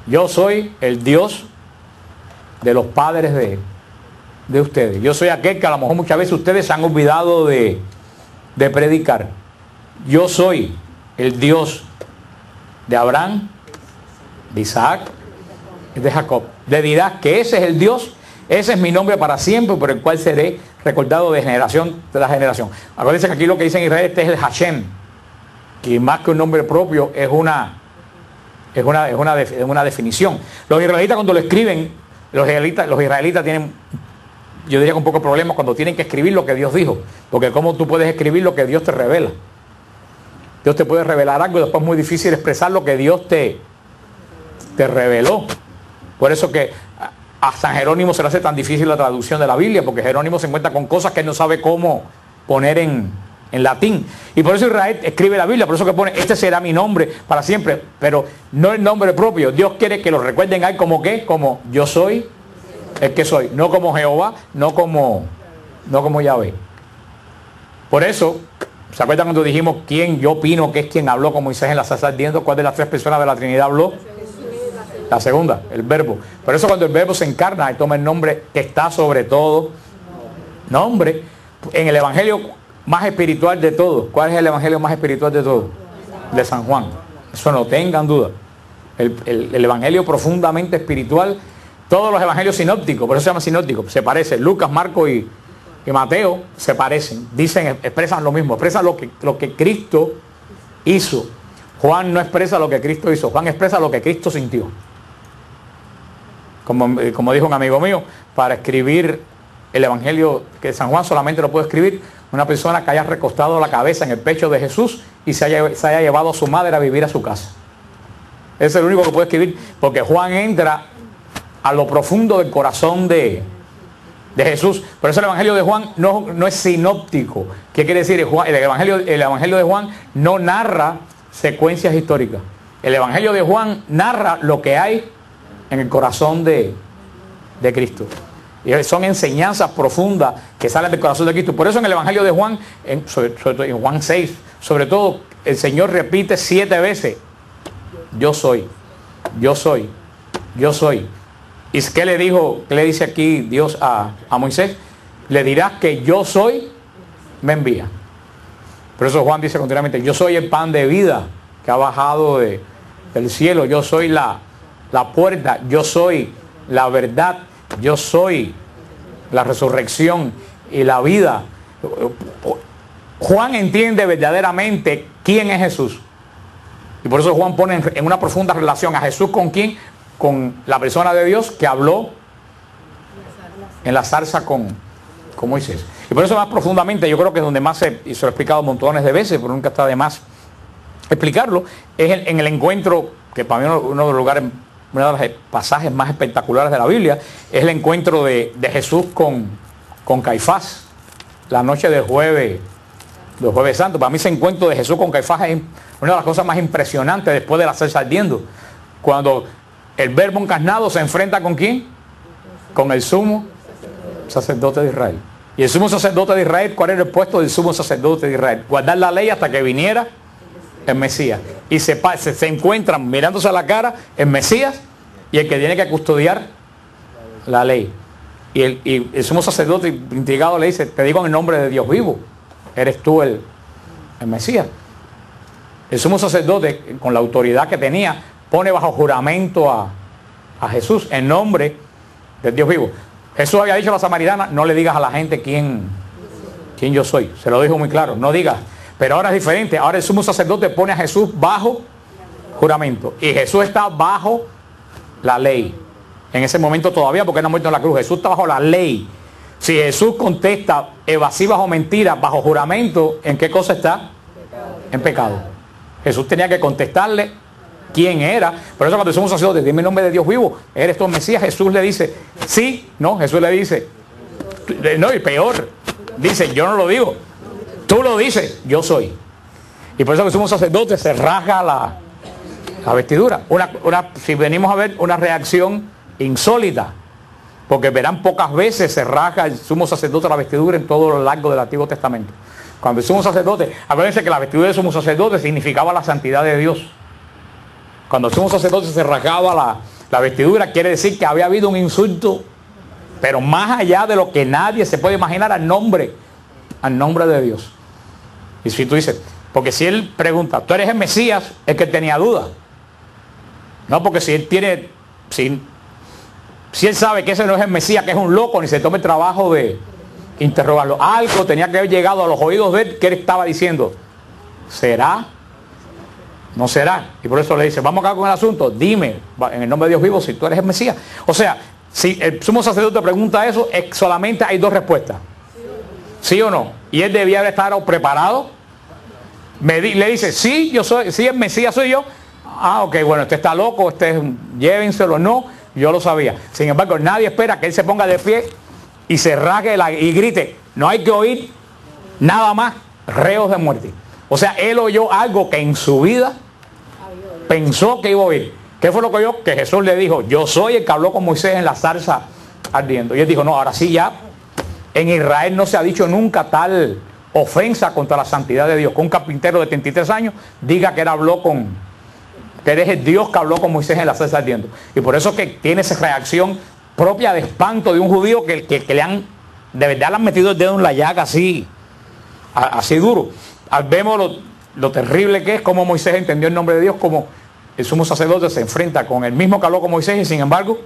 yo soy el Dios de los padres de ustedes. Yo soy aquel que a lo mejor muchas veces ustedes se han olvidado de predicar. Yo soy el Dios de Abraham, de Isaac y de Jacob. Le dirás que ese es el Dios, ese es mi nombre para siempre, por el cual seré recordado de generación tras generación. Acuérdense que aquí lo que dice en Israel, este es el Hashem, y más que un nombre propio es una definición. Los israelitas cuando lo escriben, los israelitas tienen, yo diría, un poco de problemas cuando tienen que escribir lo que Dios dijo, porque cómo tú puedes escribir lo que Dios te revela. Dios te puede revelar algo y después es muy difícil expresar lo que Dios te reveló. Por eso que a San Jerónimo se le hace tan difícil la traducción de la Biblia, porque Jerónimo se encuentra con cosas que él no sabe cómo poner en latín. Y por eso Israel escribe la Biblia, por eso que pone, este será mi nombre para siempre, pero no el nombre propio. Dios quiere que lo recuerden a él como ¿qué? Como yo soy el que soy, no como Jehová, no como Yahvé. Por eso, ¿se acuerdan cuando dijimos quién yo opino que es quien habló con Moisés en la zarza ardiendo? ¿Cuál de las tres personas de la Trinidad habló? La segunda, el verbo. Por eso cuando el verbo se encarna y toma el nombre que está sobre todo nombre, en el evangelio más espiritual de todos. ¿Cuál es el evangelio más espiritual de todos? De San Juan. Eso no tengan duda. El evangelio profundamente espiritual. Todos los evangelios sinópticos, por eso se llama sinóptico, se parecen. Lucas, Marcos y Mateo se parecen. Dicen, expresan lo mismo. Expresan lo que Cristo hizo. Juan no expresa lo que Cristo hizo. Juan expresa lo que Cristo sintió. Como dijo un amigo mío, para escribir el evangelio que San Juan solamente lo puede escribir una persona que haya recostado la cabeza en el pecho de Jesús y se haya llevado a su madre a vivir a su casa. Es el único que puede escribir, porque Juan entra a lo profundo del corazón de Jesús. Por eso el evangelio de Juan no es sinóptico. ¿Qué quiere decir? El evangelio de Juan no narra secuencias históricas. El evangelio de Juan narra lo que hay en el corazón de Cristo. Y son enseñanzas profundas que salen del corazón de Cristo. Por eso en el evangelio de Juan, sobre todo en Juan 6, sobre todo el Señor repite 7 veces, yo soy, yo soy, yo soy. ¿Y qué le dice aquí Dios a Moisés? Le dirás que yo soy me envía. Por eso Juan dice continuamente, yo soy el pan de vida que ha bajado del cielo, yo soy la puerta, yo soy la verdad, yo soy la resurrección y la vida. Juan entiende verdaderamente quién es Jesús. Y por eso Juan pone en una profunda relación a Jesús con quién, con la persona de Dios que habló en la zarza con Moisés. Y por eso más profundamente, yo creo que es donde más y se lo he explicado montones de veces, pero nunca está de más explicarlo, es en el encuentro, que para mí uno de los lugares, uno de los pasajes más espectaculares de la Biblia, es el encuentro de Jesús con Caifás, la noche del jueves santo. Para mí ese encuentro de Jesús con Caifás es una de las cosas más impresionantes después de la zarza ardiendo. Cuando el verbo encarnado se enfrenta ¿con quién? Con el sumo sacerdote de Israel. Y el sumo sacerdote de Israel, ¿cuál era el puesto del sumo sacerdote de Israel? Guardar la ley hasta que viniera el Mesías. Y se encuentran mirándose a la cara el Mesías y el que tiene que custodiar la ley. Y el sumo sacerdote intrigado le dice, te digo en el nombre de Dios vivo, eres tú el Mesías. El sumo sacerdote, con la autoridad que tenía, pone bajo juramento a Jesús en nombre del Dios vivo. Jesús había dicho a la samaritana, no le digas a la gente quién yo soy. Se lo dijo muy claro, no digas. Pero ahora es diferente. Ahora el sumo sacerdote pone a Jesús bajo juramento. Y Jesús está bajo la ley. En ese momento todavía, porque no ha muerto en la cruz. Jesús está bajo la ley. Si Jesús contesta evasivas o mentiras bajo juramento, ¿en qué cosa está? En pecado. Jesús tenía que contestarle quién era. Por eso cuando el sumo sacerdote, dime el nombre de Dios vivo, eres tú el Mesías, Jesús le dice, sí, no, Jesús le dice, no, y peor, dice, yo no lo digo, tú lo dices, yo soy. Y por eso el sumo sacerdote se rasga la vestidura. Si venimos a ver una reacción insólita, porque verán pocas veces se rasga el sumo sacerdote la vestidura en todo lo largo del Antiguo Testamento. Cuando el sumo sacerdote, acuérdense que la vestidura del sumo sacerdote significaba la santidad de Dios. Cuando el sumo sacerdote se rasgaba la vestidura, quiere decir que había habido un insulto, pero más allá de lo que nadie se puede imaginar al nombre de Dios. Y si tú dices, porque si él pregunta, ¿tú eres el Mesías? Es que él tenía duda. No, porque si él tiene, si él sabe que ese no es el Mesías, que es un loco, ni se tome el trabajo de interrogarlo. Algo tenía que haber llegado a los oídos de él que él estaba diciendo, ¿será? No será. Y por eso le dice, vamos acá con el asunto, dime, en el nombre de Dios vivo, si tú eres el Mesías. O sea, si el sumo sacerdote pregunta eso, solamente hay dos respuestas. ¿Sí o no? Y él debía haber estado preparado. Le dice, sí, yo soy, sí, el Mesías soy yo. Ah, ok, bueno, este está loco, llévenselo. No, yo lo sabía. Sin embargo, nadie espera que él se ponga de pie y se rasgue y grite. No hay que oír nada más, reos de muerte. O sea, él oyó algo que en su vida pensó que iba a oír. ¿Qué fue lo que oyó? Que Jesús le dijo, yo soy el que habló con Moisés en la zarza ardiendo. Y él dijo, no, ahora sí ya, en Israel no se ha dicho nunca tal ofensa contra la santidad de Dios. Que un carpintero de 33 años diga que él habló que eres el Dios que habló con Moisés en la zarza ardiendo. Y por eso que tiene esa reacción propia de espanto de un judío que de verdad le han metido el dedo en la llaga así duro. Vemos lo terrible que es como Moisés entendió el nombre de Dios, como el sumo sacerdote se enfrenta con el mismo que habló con Moisés y sin embargo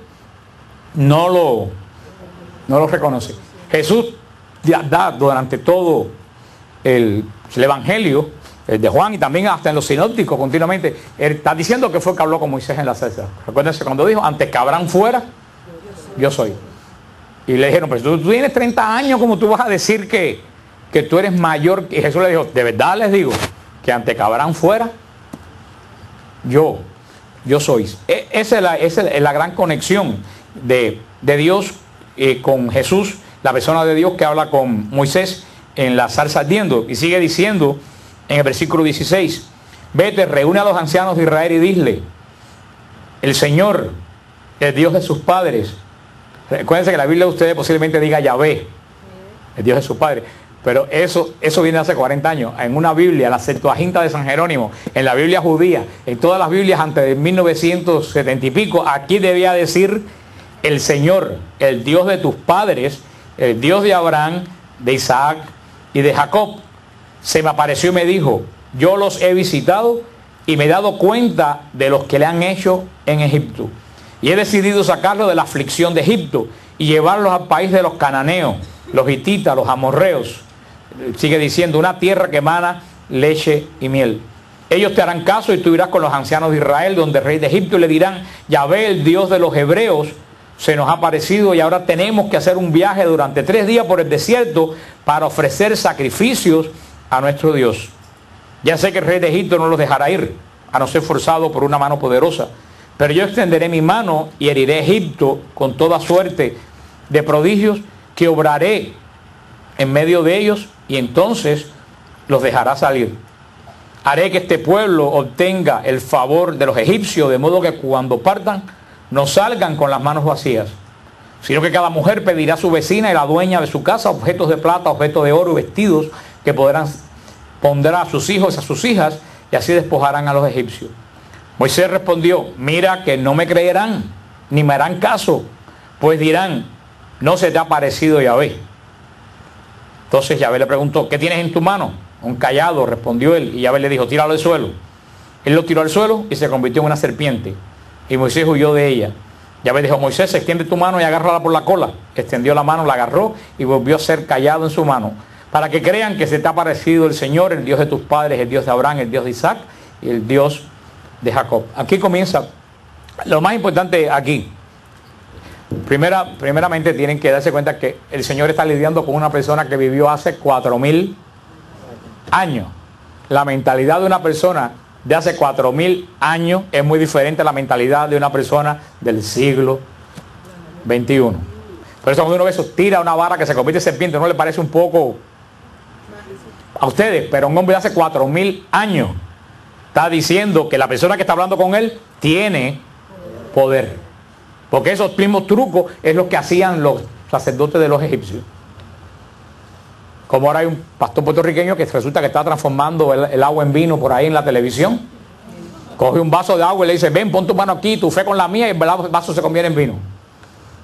no lo reconoce. Jesús da durante todo el Evangelio, el de Juan y también hasta en los sinópticos continuamente, él está diciendo que fue el que habló con Moisés en la zarza. Recuérdense cuando dijo, antes que Abraham fuera, yo soy. Y le dijeron, pero tú tienes 30 años, ¿cómo tú vas a decir que tú eres mayor? Y Jesús le dijo, de verdad les digo, que antes que Abraham fuera, yo soy. Esa es la gran conexión de Dios con Jesús, la persona de Dios que habla con Moisés en la zarza ardiendo. Y sigue diciendo en el versículo 16, vete, reúne a los ancianos de Israel y dile, el Señor, el Dios de sus padres. Recuérdense que la Biblia de ustedes posiblemente diga Yahvé, el Dios de sus padres. Pero eso viene hace 40 años. En una Biblia, la Septuaginta de San Jerónimo, en la Biblia judía, en todas las Biblias antes de 1970 y pico, aquí debía decir el Señor, el Dios de tus padres, el Dios de Abraham, de Isaac y de Jacob, se me apareció y me dijo, yo los he visitado y me he dado cuenta de los que le han hecho en Egipto. Y he decidido sacarlos de la aflicción de Egipto y llevarlos al país de los cananeos, los hititas, los amorreos. Sigue diciendo, una tierra que emana leche y miel. Ellos te harán caso y tú irás con los ancianos de Israel, donde el rey de Egipto, y le dirán, Yahvé, el Dios de los hebreos, se nos ha aparecido y ahora tenemos que hacer un viaje durante 3 días por el desierto para ofrecer sacrificios a nuestro Dios. Ya sé que el rey de Egipto no los dejará ir, a no ser forzado por una mano poderosa. Pero yo extenderé mi mano y heriré a Egipto con toda suerte de prodigios que obraré en medio de ellos, y entonces los dejará salir. Haré que este pueblo obtenga el favor de los egipcios, de modo que cuando partan no salgan con las manos vacías, sino que cada mujer pedirá a su vecina y la dueña de su casa objetos de plata, objetos de oro y vestidos que pondrá a sus hijos y a sus hijas, y así despojarán a los egipcios. Moisés respondió, mira que no me creerán, ni me harán caso, pues dirán, no se te ha parecido Yahvé. Entonces Yahvé le preguntó, ¿qué tienes en tu mano? Un cayado, respondió él, y Yahvé le dijo, tíralo al suelo. Él lo tiró al suelo y se convirtió en una serpiente, y Moisés huyó de ella. Yahvé dijo, Moisés, extiende tu mano y agárrala por la cola. Extendió la mano, la agarró y volvió a ser cayado en su mano, para que crean que se te ha parecido el Señor, el Dios de tus padres, el Dios de Abraham, el Dios de Isaac y el Dios de Jacob. Aquí comienza lo más importante aquí. Primeramente tienen que darse cuenta que el Señor está lidiando con una persona que vivió hace 4000 años. La mentalidad de una persona de hace 4000 años es muy diferente a la mentalidad de una persona del siglo XXI. Por eso cuando uno ve eso, tira una vara que se convierte en serpiente, ¿no le parece un poco a ustedes? Pero un hombre de hace 4000 años está diciendo que la persona que está hablando con él tiene poder. Porque esos mismos trucos es lo que hacían los sacerdotes de los egipcios. Como ahora hay un pastor puertorriqueño que resulta que está transformando el agua en vino por ahí en la televisión. Coge un vaso de agua y le dice, ven, pon tu mano aquí, tu fe con la mía, y el vaso se convierte en vino.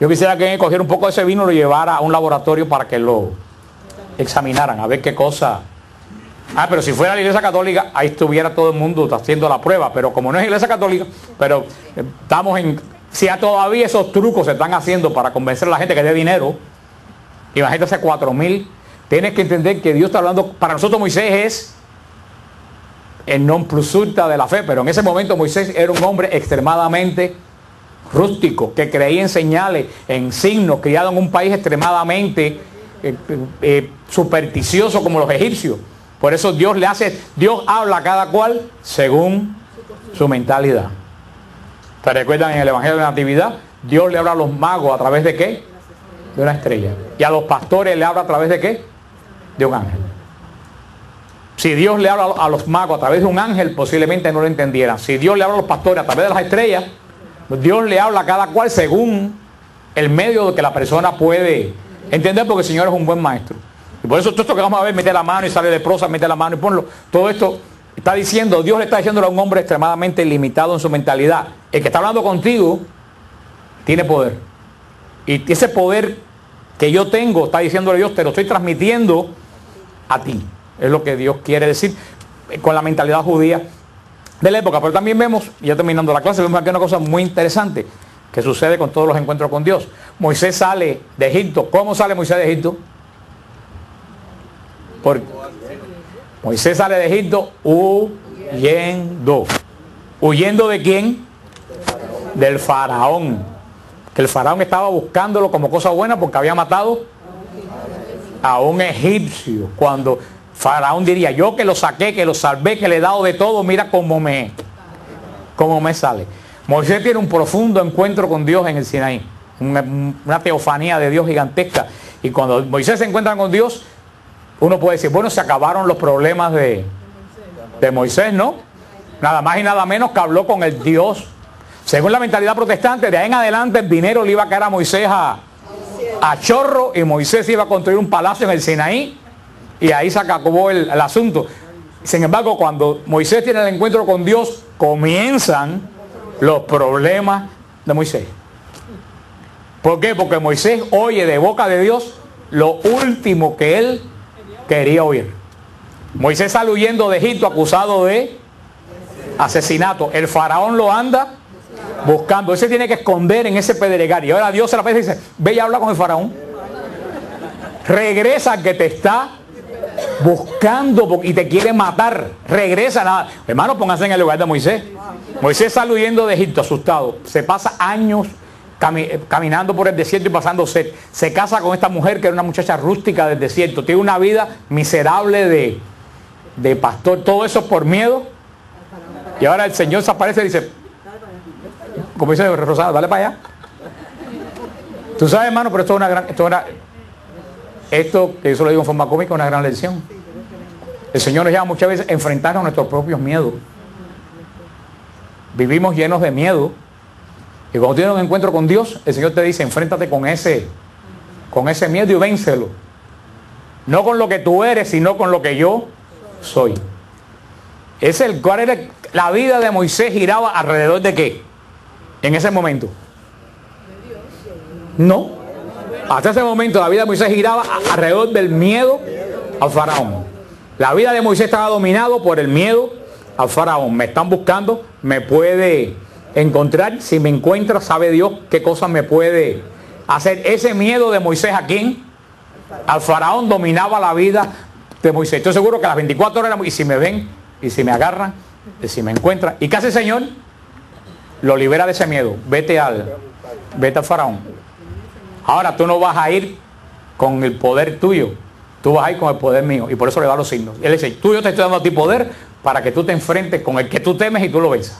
Yo quisiera que cogiera un poco de ese vino y lo llevara a un laboratorio para que lo examinaran, a ver qué cosa. Pero si fuera la Iglesia Católica, ahí estuviera todo el mundo haciendo la prueba. Pero como no es Iglesia Católica, pero estamos en... Si todavía esos trucos se están haciendo para convencer a la gente que dé dinero, imagínate hace 4000, tienes que entender que Dios está hablando, para nosotros Moisés es el non plus ultra de la fe, pero en ese momento Moisés era un hombre extremadamente rústico, que creía en señales, en signos, criado en un país extremadamente supersticioso como los egipcios. Por eso Dios habla a cada cual según su mentalidad. ¿Se recuerdan en el Evangelio de la Natividad? Dios le habla a los magos a través de ¿qué? De una estrella. Y a los pastores le habla a través de ¿qué? De un ángel. Si Dios le habla a los magos a través de un ángel, posiblemente no lo entendieran. Si Dios le habla a los pastores a través de las estrellas, Dios le habla a cada cual según el medio que la persona puede entender, porque el Señor es un buen maestro. Y por eso todo esto que vamos a ver, mete la mano y sale de prosa, mete la mano y ponlo, todo esto está diciendo, Dios le está diciendo a un hombre extremadamente limitado en su mentalidad. El que está hablando contigo tiene poder. Y ese poder que yo tengo, está diciéndole Dios, te lo estoy transmitiendo a ti. Es lo que Dios quiere decir con la mentalidad judía de la época. Pero también vemos, ya terminando la clase, vemos aquí una cosa muy interesante que sucede con todos los encuentros con Dios. Moisés sale de Egipto. ¿Cómo sale Moisés de Egipto? Moisés sale de Egipto huyendo. ¿Huyendo de quién? Del faraón. Que el faraón estaba buscándolo como cosa buena porque había matado a un egipcio. Cuando faraón diría, yo que lo saqué, que lo salvé, que le he dado de todo, mira cómo me sale. Moisés tiene un profundo encuentro con Dios en el Sinaí. Una teofanía de Dios gigantesca. Y cuando Moisés se encuentra con Dios, uno puede decir, bueno, se acabaron los problemas de Moisés, ¿no? Nada más y nada menos que habló con el Dios. Según la mentalidad protestante, de ahí en adelante el dinero le iba a caer a Moisés a chorro, y Moisés iba a construir un palacio en el Sinaí, y ahí se acabó el asunto. Sin embargo, cuando Moisés tiene el encuentro con Dios, comienzan los problemas de Moisés. ¿Por qué? Porque Moisés oye de boca de Dios lo último que él quería huir. Moisés sale huyendo de Egipto acusado de asesinato. El faraón lo anda buscando. Él se tiene que esconder en ese pedregal. Y ahora Dios se la pide y dice, ve y habla con el faraón. Regresa, que te está buscando y te quiere matar. Regresa, nada. Hermano, pónganse en el lugar de Moisés. Moisés sale huyendo de Egipto asustado. Se pasa años caminando por el desierto y pasando sed. Se casa con esta mujer que era una muchacha rústica del desierto. Tiene una vida miserable de pastor. Todo eso por miedo. Y ahora el Señor se aparece y dice, como dice Rosado, dale para allá. Tú sabes, hermano, pero esto que yo se lo digo en forma cómica, es una gran lección. El Señor nos llama muchas veces a enfrentarnos a nuestros propios miedos. Vivimos llenos de miedo. Y cuando tienes un encuentro con Dios, el Señor te dice, enfréntate con ese miedo y vénselo. No con lo que tú eres, sino con lo que yo soy. ¿Cuál era la vida de Moisés? Giraba alrededor de qué en ese momento? No. Hasta ese momento la vida de Moisés giraba alrededor del miedo al faraón. La vida de Moisés estaba dominado por el miedo al faraón. Me están buscando, me puede encontrar. Si me encuentra, sabe Dios qué cosas me puede hacer. Ese miedo de Moisés, ¿a quién? Al faraón. Dominaba la vida de Moisés. Estoy seguro que a las 24 horas, y si me ven, y si me agarran, y si me encuentran, y casi el Señor lo libera de ese miedo. Vete al faraón. Ahora tú no vas a ir con el poder tuyo, tú vas a ir con el poder mío, y por eso le da los signos. Él dice, tú, yo te estoy dando a ti poder para que tú te enfrentes con el que tú temes y tú lo venzas.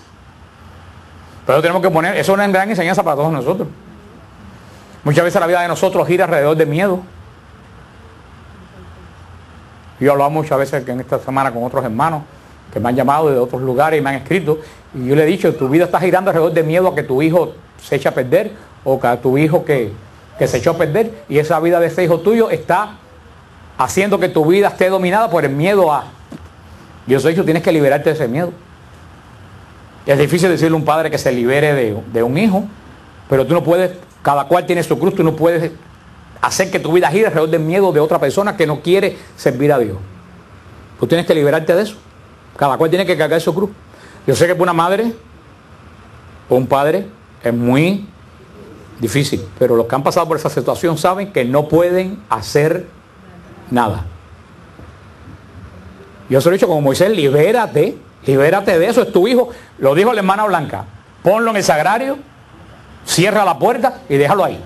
Pero tenemos que poner, eso es una gran enseñanza para todos nosotros. Muchas veces la vida de nosotros gira alrededor de miedo. Yo he hablado muchas veces en esta semana con otros hermanos que me han llamado de otros lugares y me han escrito, y yo le he dicho, tu vida está girando alrededor de miedo a que tu hijo se eche a perder, o que a tu hijo que se echó a perder, y esa vida de ese hijo tuyo está haciendo que tu vida esté dominada por el miedo a. Yo soy, tú tienes que liberarte de ese miedo. Es difícil decirle a un padre que se libere de un hijo, pero tú no puedes, cada cual tiene su cruz, tú no puedes hacer que tu vida gire alrededor del miedo de otra persona que no quiere servir a Dios. Tú tienes que liberarte de eso. Cada cual tiene que cargar su cruz. Yo sé que para una madre o un padre es muy difícil, pero los que han pasado por esa situación saben que no pueden hacer nada. Yo se lo he dicho como Moisés, libérate de eso, es tu hijo. Lo dijo la hermana Blanca, ponlo en el sagrario, cierra la puerta y déjalo ahí.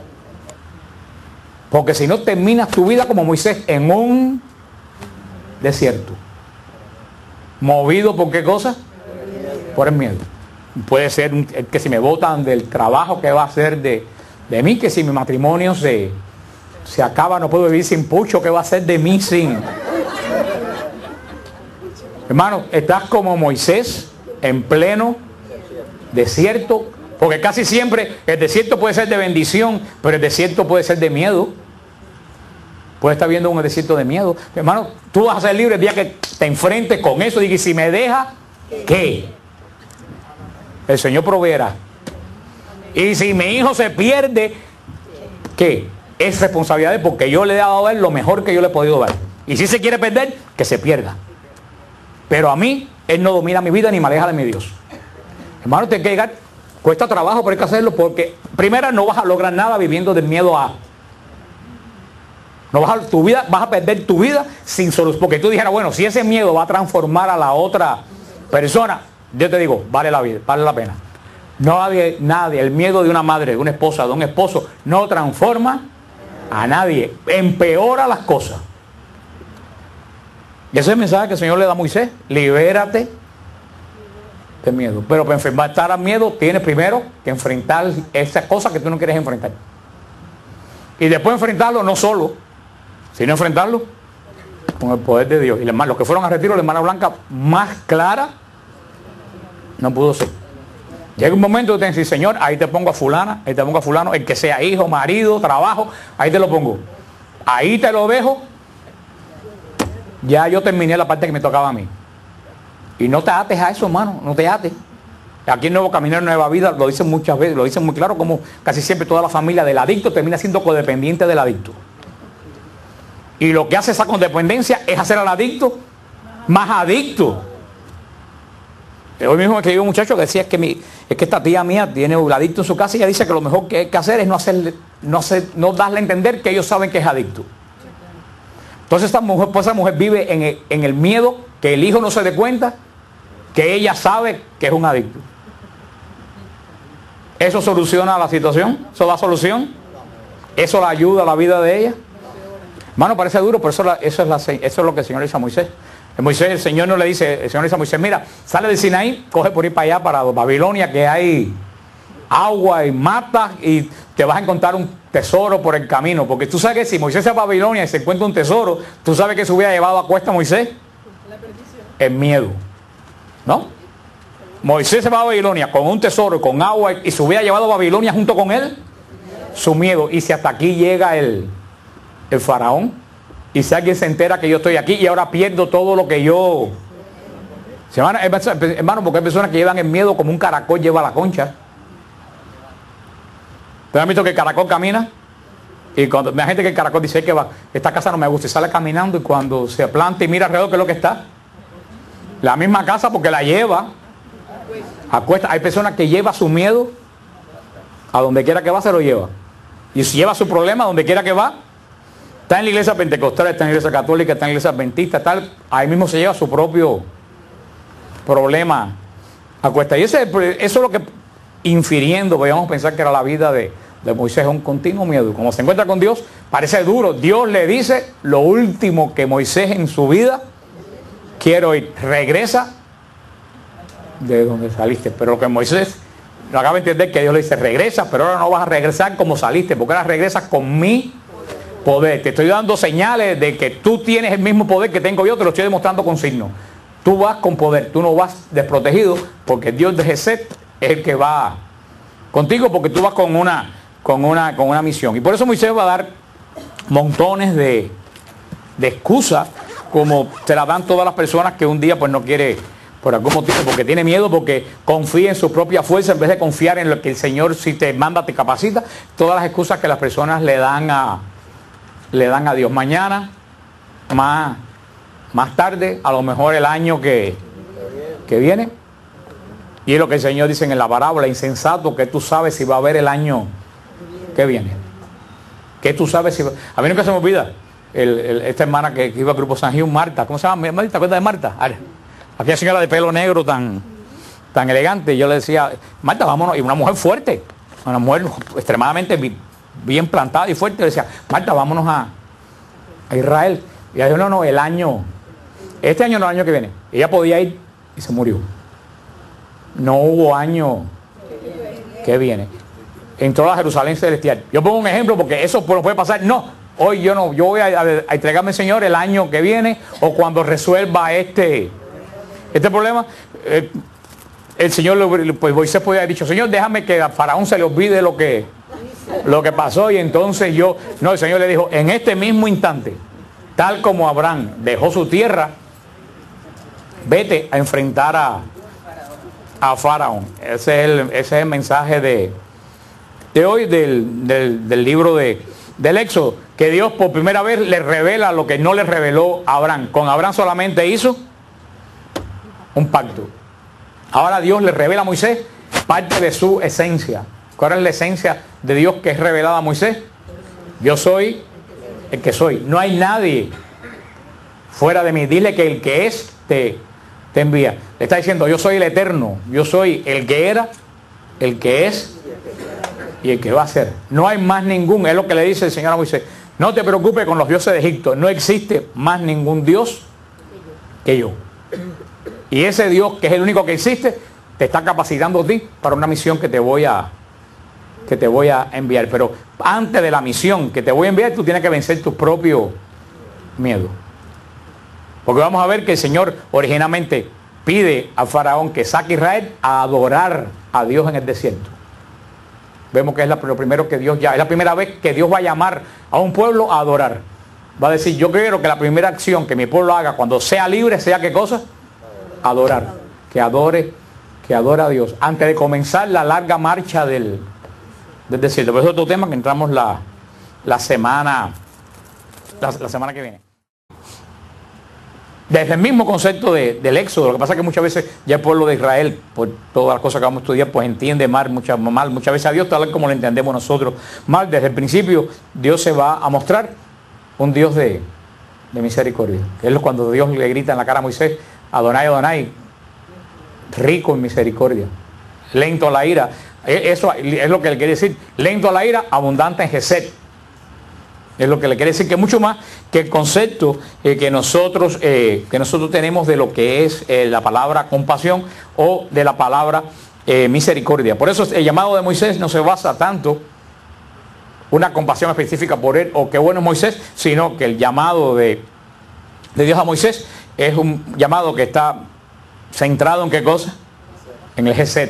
Porque si no, terminas tu vida como Moisés en un desierto. ¿Movido por qué cosa? Por el miedo. Puede ser que si me botan del trabajo, ¿qué va a hacer de mí? Que si mi matrimonio se acaba, no puedo vivir sin Pucho, ¿qué va a hacer de mí sin? Hermano, estás como Moisés en pleno desierto, porque casi siempre el desierto puede ser de bendición, pero el desierto puede ser de miedo. Puedes estar viendo un desierto de miedo. Hermano, tú vas a ser libre el día que te enfrentes con eso. Y si me deja, ¿qué? El Señor proveerá. Y si mi hijo se pierde, ¿qué? Es responsabilidad de él, porque yo le he dado a él lo mejor que yo le he podido dar. Y si se quiere perder, que se pierda. Pero a mí, él no domina mi vida ni me aleja de mi Dios. Hermano, te hay que llegar, cuesta trabajo, pero hay que hacerlo, porque primero no vas a lograr nada viviendo del miedo a. No vas a perder tu vida sin solución. Porque tú dijeras, bueno, si ese miedo va a transformar a la otra persona, yo te digo, vale la vida, vale la pena. Nadie, el miedo de una madre, de una esposa, de un esposo, no transforma a nadie, empeora las cosas. Y ese es el mensaje que el Señor le da a Moisés, libérate de miedo. Pero para enfrentar al miedo, tienes primero que enfrentar esas cosas que tú no quieres enfrentar. Y después enfrentarlo no solo, sino enfrentarlo con el poder de Dios. Y los que fueron a retiro, la hermana Blanca, más clara no pudo ser. Llega un momento que te decís, Señor, ahí te pongo a fulana, ahí te pongo a fulano, el que sea hijo, marido, trabajo, ahí te lo pongo. Ahí te lo dejo. Ya yo terminé la parte que me tocaba a mí. Y no te ates a eso, hermano, no te ates. Aquí en Nuevo Caminar, Nueva Vida, lo dicen muchas veces, lo dicen muy claro, como casi siempre toda la familia del adicto termina siendo codependiente del adicto. Y lo que hace esa codependencia es hacer al adicto más adicto. Hoy mismo me escribió un muchacho que decía es que esta tía mía tiene un adicto en su casa y ella dice que lo mejor que hay que hacer es no darle a entender que ellos saben que es adicto. Entonces esa mujer vive en el miedo que el hijo no se dé cuenta que ella sabe que es un adicto. ¿Eso soluciona la situación? ¿Eso da solución? ¿Eso la ayuda a la vida de ella? Hermano, parece duro, pero eso es lo que el Señor dice a Moisés. El Señor no le dice, el Señor dice a Moisés, mira, sale de Sinaí, coge por ir para allá, para Babilonia, que hay agua y matas y te vas a encontrar un tesoro por el camino. Porque tú sabes que si Moisés se va a Babilonia y se encuentra un tesoro, tú sabes que se hubiera llevado a cuesta a Moisés. El miedo. ¿No? Moisés se va a Babilonia con un tesoro y con agua y se hubiera llevado a Babilonia junto con él su miedo. Y si hasta aquí llega el faraón, y si alguien se entera que yo estoy aquí y ahora pierdo todo lo que yo... Hermano, porque hay personas que llevan el miedo como un caracol lleva la concha. ¿Ustedes han visto que el caracol camina? Y cuando hay gente que el caracol dice que va, esta casa no me gusta, y sale caminando, y cuando se planta y mira alrededor, ¿qué es lo que está? La misma casa, porque la lleva a cuesta. Hay personas que llevan su miedo a donde quiera que va, se lo lleva. Y si lleva su problema a donde quiera que va, está en la iglesia pentecostal, está en la iglesia católica, está en la iglesia adventista, tal, ahí mismo se lleva su propio problema a cuesta. Y eso es lo que, infiriendo, podríamos pensar que era la vida de Moisés, un continuo miedo. Como se encuentra con Dios, parece duro. Dios le dice lo último que Moisés en su vida quiero ir. Regresa de donde saliste. Pero lo que Moisés lo acaba de entender, que Dios le dice, regresa, pero ahora no vas a regresar como saliste, porque ahora regresas con mi poder. Te estoy dando señales de que tú tienes el mismo poder que tengo yo, te lo estoy demostrando con signos. Tú vas con poder, tú no vas desprotegido, porque Dios de Geset es el que va contigo, porque tú vas con una misión. Y por eso Moisés va a dar montones de excusas, como te la dan todas las personas que un día pues no quiere, por algún motivo, porque tiene miedo, porque confía en su propia fuerza en vez de confiar en lo que el Señor, si te manda, te capacita. Todas las excusas que las personas le dan a Dios. Mañana, más tarde, a lo mejor el año que viene. Y es lo que el Señor dice en la parábola, insensato, que tú sabes si va a haber el año que viene. Que tú sabes si va... A mí nunca se me olvida esta hermana que iba al grupo San Gil, Marta. ¿Cómo se llama? ¿Te acuerdas de Marta? Aquella señora de pelo negro tan elegante. Yo le decía, Marta, vámonos. Y una mujer fuerte, una mujer extremadamente bien plantada y fuerte. Le decía, Marta, vámonos a Israel. Y ella dijo, no, este año no, el año que viene. Ella podía ir y se murió. No hubo año que viene. Entró a la Jerusalén celestial. Yo pongo un ejemplo porque eso puede pasar. No, hoy yo no. Yo voy a entregarme al Señor el año que viene o cuando resuelva este problema. El Señor, pues Moisés podía haber dicho, Señor, déjame que a Faraón se le olvide lo que pasó. Y entonces el Señor le dijo, en este mismo instante, tal como Abraham dejó su tierra, vete a enfrentar a Faraón. Ese es el mensaje de hoy del libro del Éxodo, que Dios por primera vez le revela lo que no le reveló a Abraham. Con Abraham solamente hizo un pacto. Ahora Dios le revela a Moisés parte de su esencia. ¿Cuál es la esencia de Dios que es revelada a Moisés? Yo soy el que soy. No hay nadie fuera de mí. Dile que el que es te envía. Le está diciendo, yo soy el eterno. Yo soy el que era, el que es y el que va a ser. No hay más ningún. Es lo que le dice el Señor a Moisés. No te preocupes con los dioses de Egipto. No existe más ningún Dios que yo. Y ese Dios, que es el único que existe, te está capacitando a ti para una misión que te voy a enviar. Pero antes de la misión que te voy a enviar, tú tienes que vencer tu propio miedo. Porque vamos a ver que el Señor originalmente pide a Faraón que saque a Israel a adorar a Dios en el desierto. Vemos que es lo primero que Dios es la primera vez que Dios va a llamar a un pueblo a adorar. Va a decir, yo quiero que la primera acción que mi pueblo haga cuando sea libre sea ¿qué cosa? Adorar. Que adore a Dios. Antes de comenzar la larga marcha del desierto. Pero es otro tema que entramos la semana la semana que viene. Desde el mismo concepto del éxodo, lo que pasa es que muchas veces ya el pueblo de Israel, por todas las cosas que vamos a estudiar, pues entiende muchas veces a Dios tal como lo entendemos nosotros mal. Desde el principio Dios se va a mostrar un Dios de misericordia. Es cuando Dios le grita en la cara a Moisés, Adonai, Adonai, rico en misericordia, lento a la ira. Eso es lo que le quiere decir, lento a la ira, abundante en gesed. Es lo que le quiere decir, que mucho más que el concepto que nosotros tenemos de lo que es la palabra compasión o de la palabra misericordia. Por eso el llamado de Moisés no se basa tanto una compasión específica por él o qué bueno es Moisés, sino que el llamado de Dios a Moisés es un llamado que está centrado en qué cosa, en el gesed,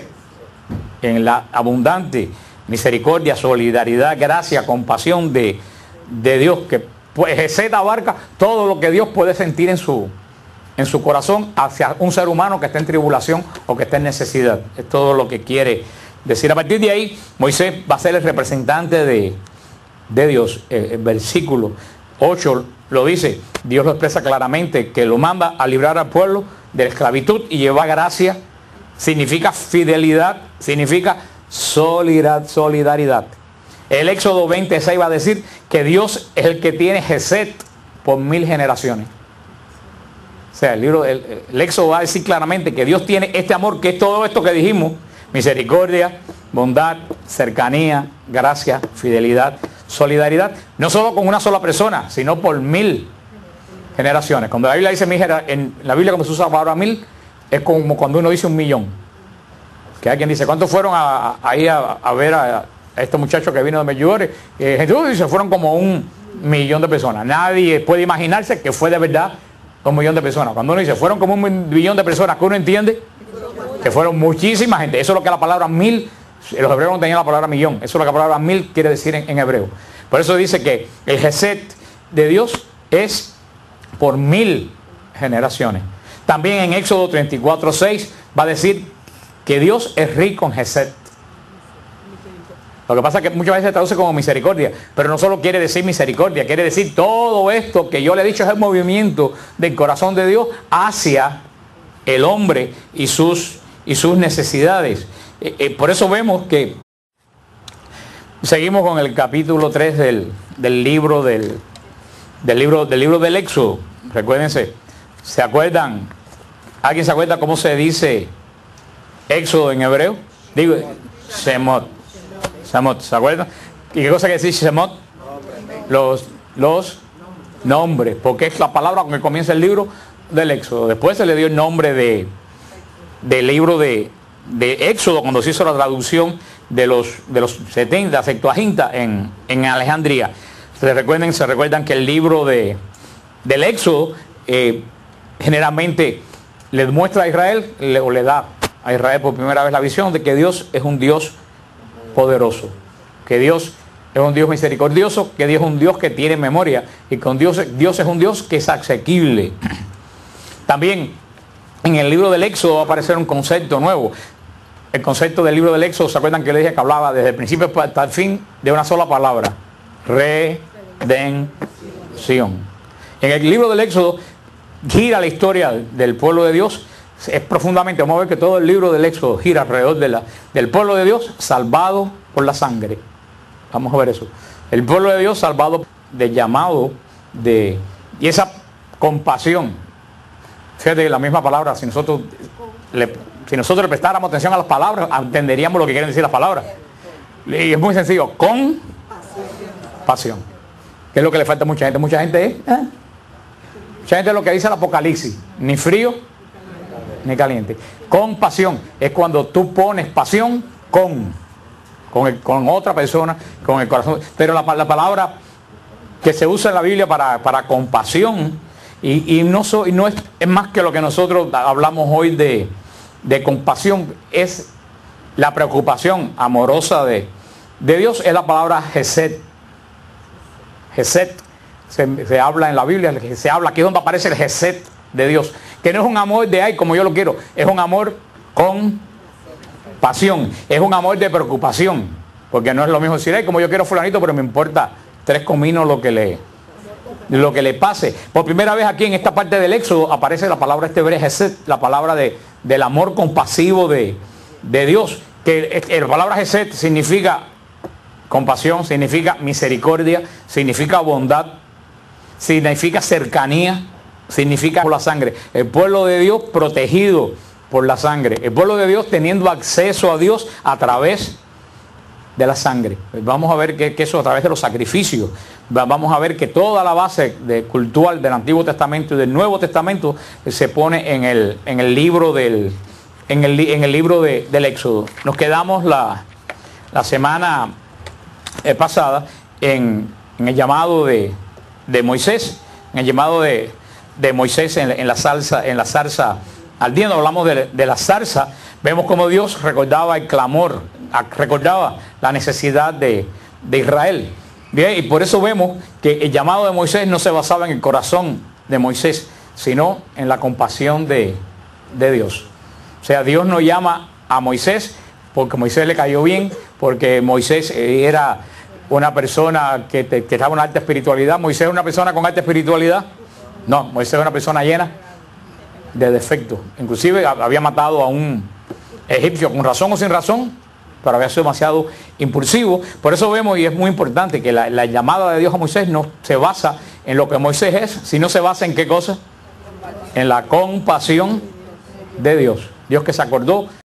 en la abundante misericordia, solidaridad, gracia, compasión de Dios, que pues gesed abarca todo lo que Dios puede sentir en su corazón hacia un ser humano que está en tribulación o que está en necesidad. Es todo lo que quiere decir. A partir de ahí, Moisés va a ser el representante de Dios. El versículo 8 lo dice, Dios lo expresa claramente, que lo manda a librar al pueblo de la esclavitud y llevar gracia. Significa fidelidad, significa solidaridad. El Éxodo 26 va a decir que Dios es el que tiene gesed por 1000 generaciones. O sea, el Éxodo va a decir claramente que Dios tiene este amor, que es todo esto que dijimos: misericordia, bondad, cercanía, gracia, fidelidad, solidaridad. No solo con una sola persona, sino por 1000 generaciones. Cuando la Biblia dice en la Biblia, cuando se usa la palabra 1000, es como cuando uno dice 1.000.000. Que alguien dice, ¿cuántos fueron ahí a ver a este muchacho que vino de Medjugorje? Jesús dice, fueron como 1.000.000 de personas. Nadie puede imaginarse que fue de verdad 1.000.000 de personas. Cuando uno dice, fueron como 1.000.000 de personas, que uno entiende que fueron muchísima gente. Eso es lo que la palabra 1000, los hebreos no tenían la palabra millón. Eso es lo que la palabra 1000 quiere decir en hebreo. Por eso dice que el gesed de Dios es por 1000 generaciones. También en Éxodo 34:6 va a decir que Dios es rico en gesed. Lo que pasa es que muchas veces se traduce como misericordia, pero no solo quiere decir misericordia, quiere decir todo esto que yo le he dicho es el movimiento del corazón de Dios hacia el hombre y sus necesidades. Por eso vemos que seguimos con el capítulo 3 del libro del Éxodo. Recuérdense, ¿se acuerdan? ¿Alguien se acuerda cómo se dice Éxodo en hebreo? Digo, Shemot. Shemot, ¿se acuerdan? ¿Y qué cosa quiere decir Shemot? Los nombres, porque es la palabra con que comienza el libro del Éxodo. Después se le dio el nombre del libro de Éxodo cuando se hizo la traducción de los 70, Septuaginta en Alejandría. Se recuerdan que el libro del Éxodo generalmente le muestra a Israel, o le da a Israel por primera vez la visión de que Dios es un Dios poderoso, que Dios es un Dios misericordioso, que Dios es un Dios que tiene memoria y que Dios es un Dios que es asequible. También en el libro del Éxodo va a aparecer un concepto nuevo. El concepto del libro del Éxodo, ¿se acuerdan que le dije que hablaba desde el principio hasta el fin de una sola palabra? Redención. En el libro del Éxodo gira la historia del pueblo de Dios. Es profundamente, vamos a ver que todo el libro del Éxodo gira alrededor del pueblo de Dios salvado por la sangre. Vamos a ver eso. El pueblo de Dios salvado del llamado y esa compasión. Fíjate la misma palabra, si nosotros le prestáramos atención a las palabras, entenderíamos lo que quieren decir las palabras. Y es muy sencillo, con pasión. ¿Qué es lo que le falta a mucha gente? Mucha gente es lo que dice el Apocalipsis, ni frío ni caliente. Con pasión es cuando tú pones pasión con otra persona, con el corazón. Pero la palabra que se usa en la Biblia para compasión y no es más que lo que nosotros hablamos hoy de compasión, es la preocupación amorosa de Dios, es la palabra gesed. Gesed se habla en la Biblia, se habla aquí es donde aparece el gesed de Dios, que no es un amor de ay como yo lo quiero, es un amor con pasión, es un amor de preocupación, porque no es lo mismo decir ay como yo quiero fulanito, pero me importa 3 cominos lo que lo que le pase. Por primera vez aquí en esta parte del Éxodo aparece la palabra hebrea Hesed, la palabra del amor compasivo de Dios. Que la palabra Hesed significa compasión, significa misericordia, significa bondad, significa cercanía, significa por la sangre. El pueblo de Dios protegido por la sangre. El pueblo de Dios teniendo acceso a Dios a través de la sangre. Vamos a ver que eso a través de los sacrificios. Vamos a ver que toda la base cultural del Antiguo Testamento y del Nuevo Testamento se pone en el libro del Éxodo. Nos quedamos la semana pasada en el llamado de Moisés, en el llamado de Moisés en la zarza ardiendo. Hablamos de la zarza. Vemos como Dios recordaba el clamor, recordaba la necesidad de Israel. Bien, y por eso vemos que el llamado de Moisés no se basaba en el corazón de Moisés, sino en la compasión de Dios. O sea, Dios no llama a Moisés porque Moisés le cayó bien, porque Moisés era una persona que estaba en una alta espiritualidad. Moisés es una persona con alta espiritualidad. No, Moisés es una persona llena de defectos. Inclusive había matado a un egipcio con razón o sin razón, pero había sido demasiado impulsivo. Por eso vemos, y es muy importante, que la llamada de Dios a Moisés no se basa en lo que Moisés es, sino se basa en qué cosa, en la compasión de Dios. Dios que se acordó